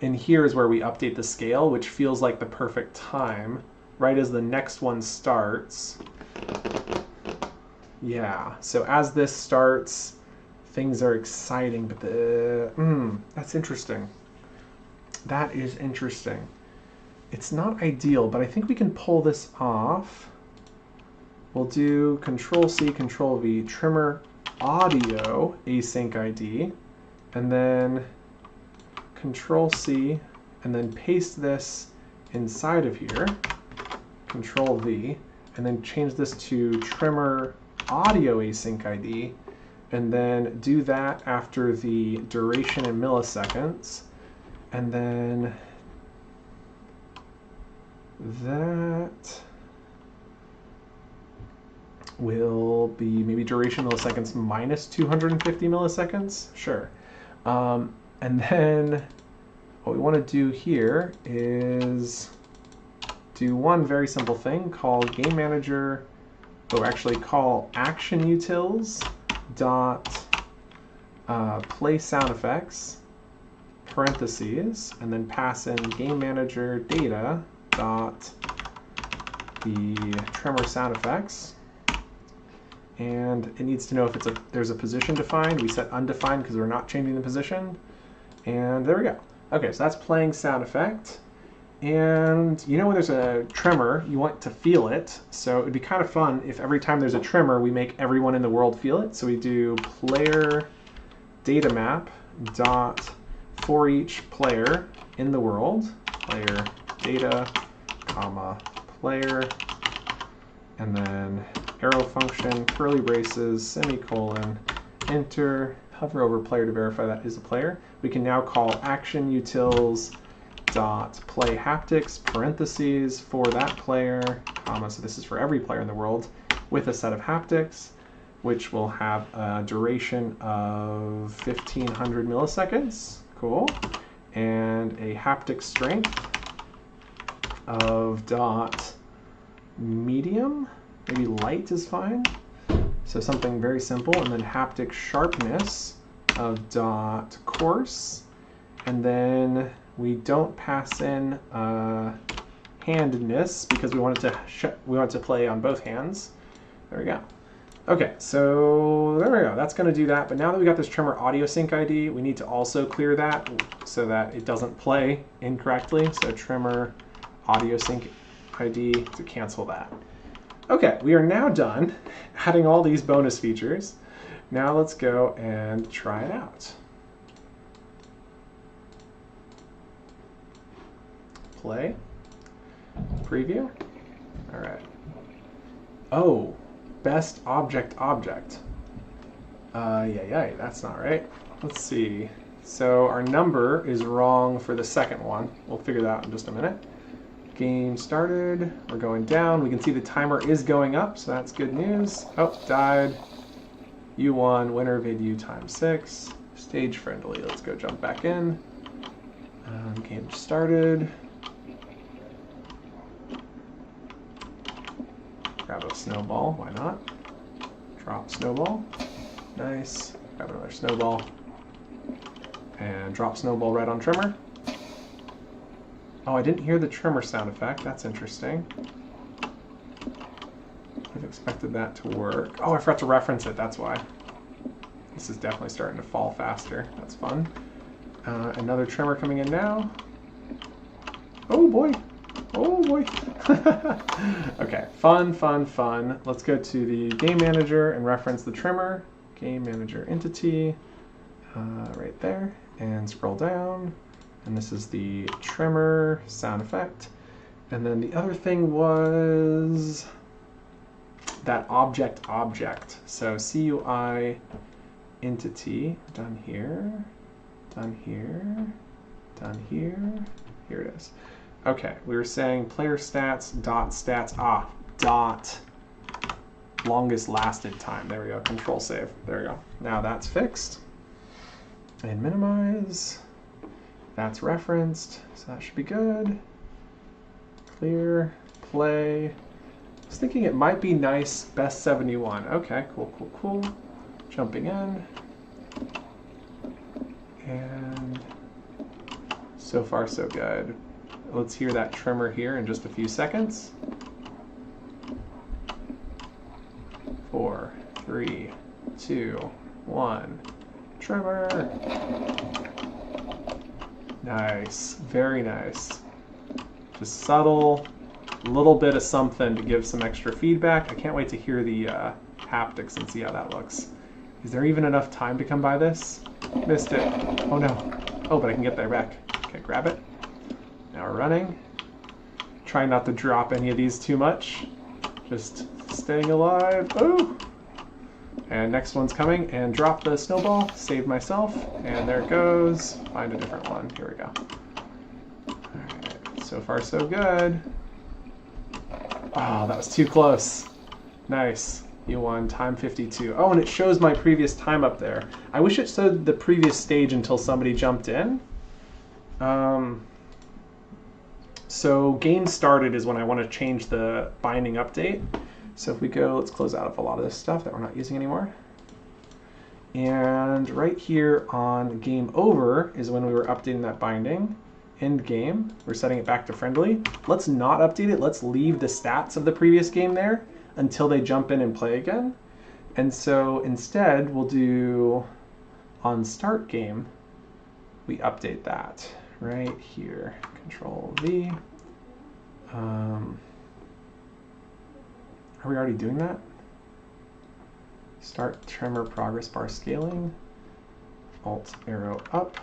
And here is where we update the scale, which feels like the perfect time, right as the next one starts. Yeah, so as this starts, things are exciting, but that's interesting. That is interesting. It's not ideal, but I think we can pull this off. We'll do Control C, Control V, trimmer audio async ID, and then Control C, and then paste this inside of here, Control V, and then change this to trimmer audio async ID, and then do that after the duration in milliseconds, and then that will be maybe duration milliseconds minus 250 milliseconds, sure. And then what we want to do here is do one very simple thing called game manager, or actually call action utils dot play sound effects parentheses, and then pass in game manager data dot the trimmer sound effects. And it needs to know if there's a position defined. We set undefined because we're not changing the position. And there we go. Okay, so that's playing sound effect. And you know when there's a tremor, you want to feel it. So it'd be kind of fun if every time there's a tremor, we make everyone in the world feel it. So we do player data map dot for each player in the world, player data, comma, player, and then arrow function, curly braces, semicolon, enter, hover over player to verify that is a player. We can now call action utils dot play haptics parentheses for that player, comma, so this is for every player in the world, with a set of haptics, which will have a duration of 1500 milliseconds, cool, and a haptic strength of dot medium, maybe light is fine. So something very simple, and then haptic sharpness of dot coarse, and then we don't pass in handedness because we want it to play on both hands. There we go. Okay, so there we go. That's going to do that. But now that we got this trimmer audio sync ID, we need to also clear that so that it doesn't play incorrectly. So trimmer audio sync ID to cancel that. Okay, we are now done adding all these bonus features. Now let's go and try it out. Play, preview. All right. Oh, best object. Yeah, that's not right. Let's see. So our number is wrong for the second one. We'll figure that out in just a minute. Game started, we're going down. We can see the timer is going up, so that's good news. Oh, died. You won, winner Vidyuu ×6. Stage friendly, let's go jump back in. Game started. Grab a snowball, why not? Drop snowball, nice. Grab another snowball. And drop snowball right on trimmer. Oh, I didn't hear the trimmer sound effect. That's interesting. I've expected that to work. Oh, I forgot to reference it. That's why. This is definitely starting to fall faster. That's fun. Another trimmer coming in now. Oh boy. Oh boy. Okay, fun, fun, fun. Let's go to the game manager and reference the trimmer. Game manager entity, right there, and scroll down. And this is the trimmer sound effect. And then the other thing was that object. So CUI entity, done here, done here, done here. Here it is. Okay, we were saying player stats, dot stats, dot longest lasted time. There we go, control save. There we go. Now that's fixed. And minimize. That's referenced, so that should be good. Clear, play. I was thinking it might be nice, best 71. Okay, cool, cool, cool. Jumping in. And so far so good. Let's hear that trimmer here in just a few seconds. 4, 3, 2, 1. Trimmer. Nice, very nice. Just subtle, a little bit of something to give some extra feedback. I can't wait to hear the haptics and see how that looks. Is there even enough time to come by this? Missed it. Oh no. Oh, but I can get there back. Okay, grab it. Now we're running. Trying not to drop any of these too much. Just staying alive. Oh! And next one's coming, and drop the snowball, save myself, and there it goes. Find a different one. Here we go. Alright, so far so good. Oh, that was too close. Nice. You won time 52. Oh, and it shows my previous time up there. I wish it showed the previous stage until somebody jumped in. So game started is when I want to change the binding update. So if we go, let's close out of a lot of this stuff that we're not using anymore. And right here on game over is when we were updating that binding. End game, we're setting it back to friendly. Let's not update it. Let's leave the stats of the previous game there until they jump in and play again. And so instead we'll do on start game, we update that right here. Control V. Are we already doing that? Start trimmer progress bar scaling. Alt arrow up.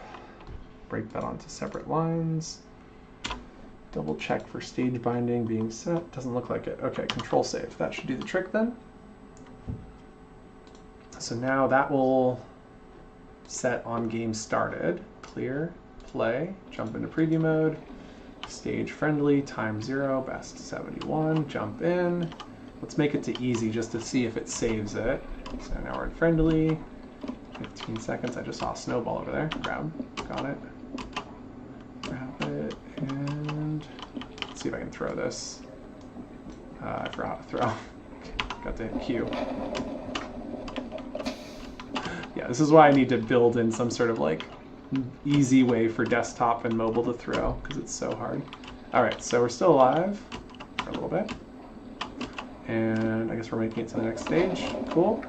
Break that onto separate lines. Double check for stage binding being set. Doesn't look like it. Okay, control save. That should do the trick then. So now that will set on game started. Clear, play, jump into preview mode. Stage friendly, time 0, best 71, jump in. Let's make it to easy just to see if it saves it. So now we're in friendly, 15 seconds. I just saw a snowball over there. Grab, got it. Grab it, and let's see if I can throw this. I forgot how to throw. Got to hit Q. Yeah, this is why I need to build in some sort of like easy way for desktop and mobile to throw, because it's so hard. Alright, so we're still alive for a little bit. And I guess we're making it to the next stage. Cool.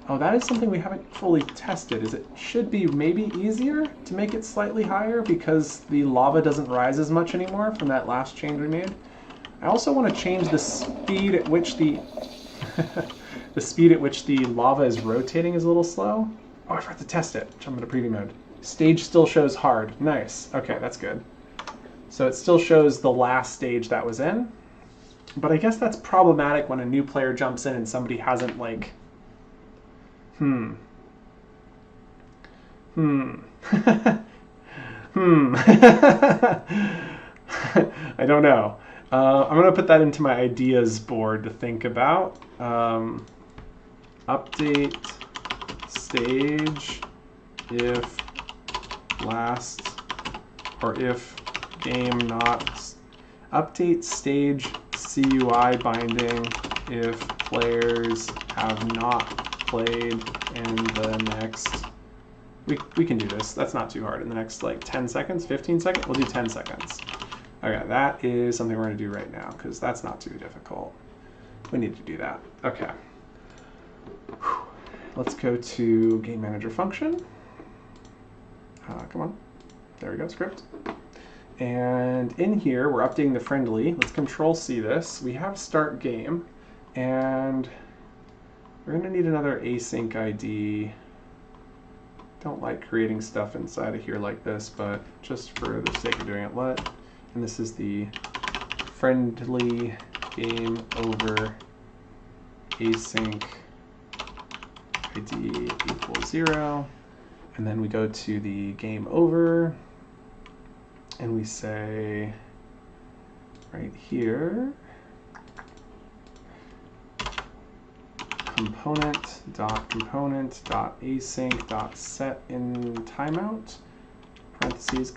Oh, that is something we haven't fully tested. Is it should be maybe easier to make it slightly higher because the lava doesn't rise as much anymore from that last change we made. I also want to change the speed at which the the speed at which the lava is rotating is a little slow. Oh, I forgot to test it. Jump into preview mode. Stage still shows hard. Nice. Okay, that's good. So it still shows the last stage that was in. But I guess that's problematic when a new player jumps in and somebody hasn't like... I don't know. I'm going to put that into my ideas board to think about. Update stage if last, or if game not. Update stage CUI binding if players have not played in the next, we can do this, that's not too hard, in the next like 10 seconds, 15 seconds, we'll do 10 seconds. Okay, that is something we're going to do right now because that's not too difficult. We need to do that. Okay. Let's go to game manager function. Come on. There we go, script. And in here, we're updating the friendly. Let's Control C this. We have start game, and we're gonna need another async ID. Don't like creating stuff inside of here like this, but just for the sake of doing it, and this is the friendly game over async ID equals 0. And then we go to the game over, and we say right here, component.async.set in timeout, parentheses,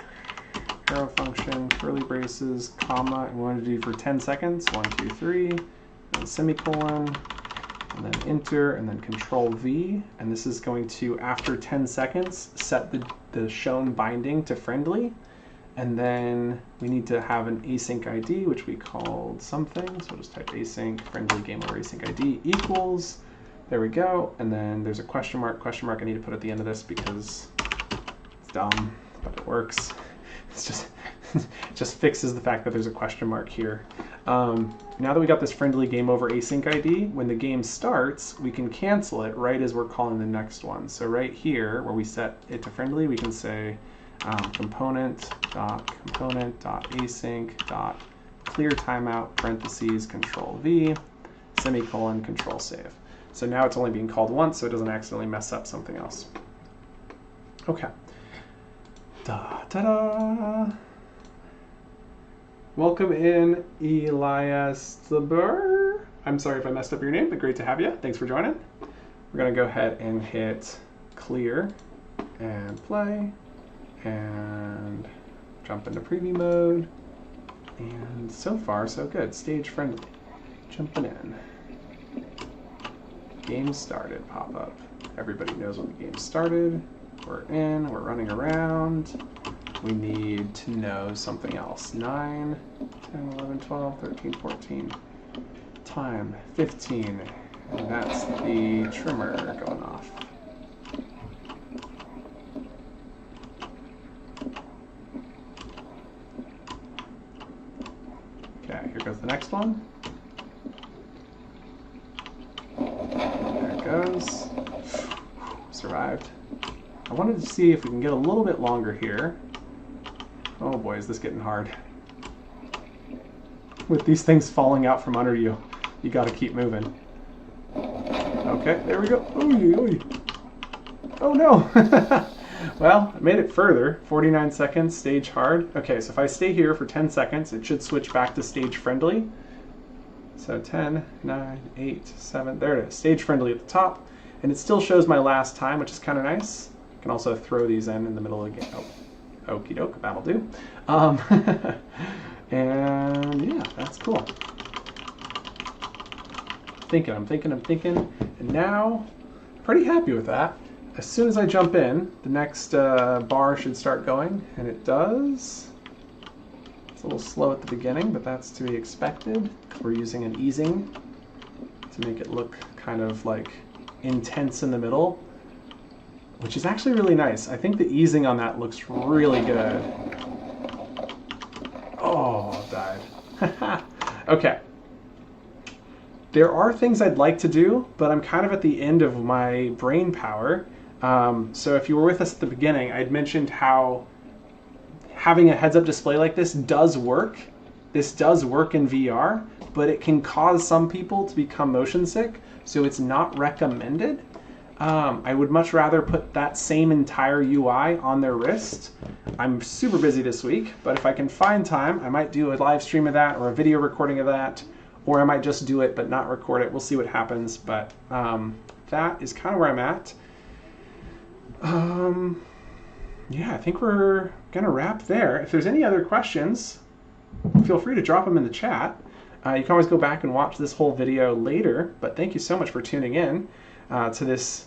arrow function, curly braces, comma, and we want to do for 10 seconds, 1, 2, 3, then semicolon, and then enter, and then Control V, and this is going to, after 10 seconds, set the shown binding to friendly, and then we need to have an async ID, which we called something, so we'll just type async, friendly game over async ID equals, there we go, and then there's a question mark I need to put at the end of this because it's dumb, but it works. It's just, just fixes the fact that there's a question mark here. Now that we got this friendly game over async ID, when the game starts, we can cancel it right as we're calling the next one. So right here, where we set it to friendly, we can say component.async.clear timeout, parentheses, Control V, semicolon, Control Save. So now it's only being called once, so it doesn't accidentally mess up something else. Okay. Da-da-da. Welcome in, Elias Zaber. I'm sorry if I messed up your name, but great to have you. Thanks for joining. We're going to go ahead and hit clear and play and jump into preview mode. And so far, so good. Stage friendly. Jumping in. Game started pop up. Everybody knows when the game started. We're in, we're running around. We need to know something else. 9, 10, 11, 12, 13, 14. Time, 15. And that's the trimmer going off. Okay, here goes the next one. There it goes. Survived. I wanted to see if we can get a little bit longer here. Oh boy, is this getting hard. With these things falling out from under you, you gotta keep moving. Okay, there we go. Oy, oy. Oh no! Well, I made it further. 49 seconds, stage hard. Okay, so if I stay here for 10 seconds, it should switch back to stage friendly. So 10, 9, 8, 7, there it is. Stage friendly at the top. And it still shows my last time, which is kind of nice. I can also throw these in the middle of the game. Oh. Okie doke, that'll do. And yeah, that's cool. I'm thinking. And now, pretty happy with that. As soon as I jump in, the next bar should start going, and it does. It's a little slow at the beginning, but that's to be expected. We're using an easing to make it look kind of like intense in the middle, which is actually really nice. I think the easing on that looks really good. Oh, died. Okay. There are things I'd like to do, but I'm kind of at the end of my brain power. So if you were with us at the beginning, I'd mentioned how having a heads-up display like this does work. This does work in VR, but it can cause some people to become motion sick, so it's not recommended. I would much rather put that same entire UI on their wrist. I'm super busy this week, but if I can find time, I might do a live stream of that or a video recording of that, or I might just do it but not record it. We'll see what happens, but that is kind of where I'm at. Yeah, I think we're gonna wrap there. If there's any other questions, feel free to drop them in the chat. You can always go back and watch this whole video later, but thank you so much for tuning in to this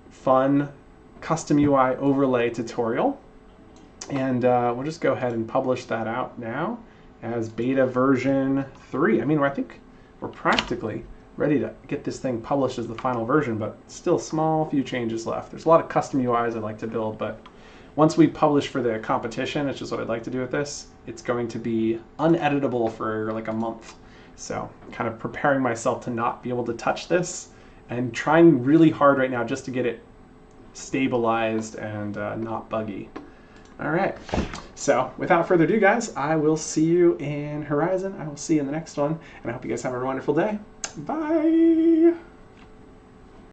fun custom UI overlay tutorial. And we'll just go ahead and publish that out now as beta version 3. I mean, I think we're practically ready to get this thing published as the final version, but still small few changes left. There's a lot of custom UIs I'd like to build, but once we publish for the competition, which is what I'd like to do with this, it's going to be uneditable for like a month. So kind of preparing myself to not be able to touch this and trying really hard right now just to get it stabilized and not buggy. All right, so without further ado, guys, I will see you in Horizon. I will see you in the next one, and I hope you guys have a wonderful day. Bye.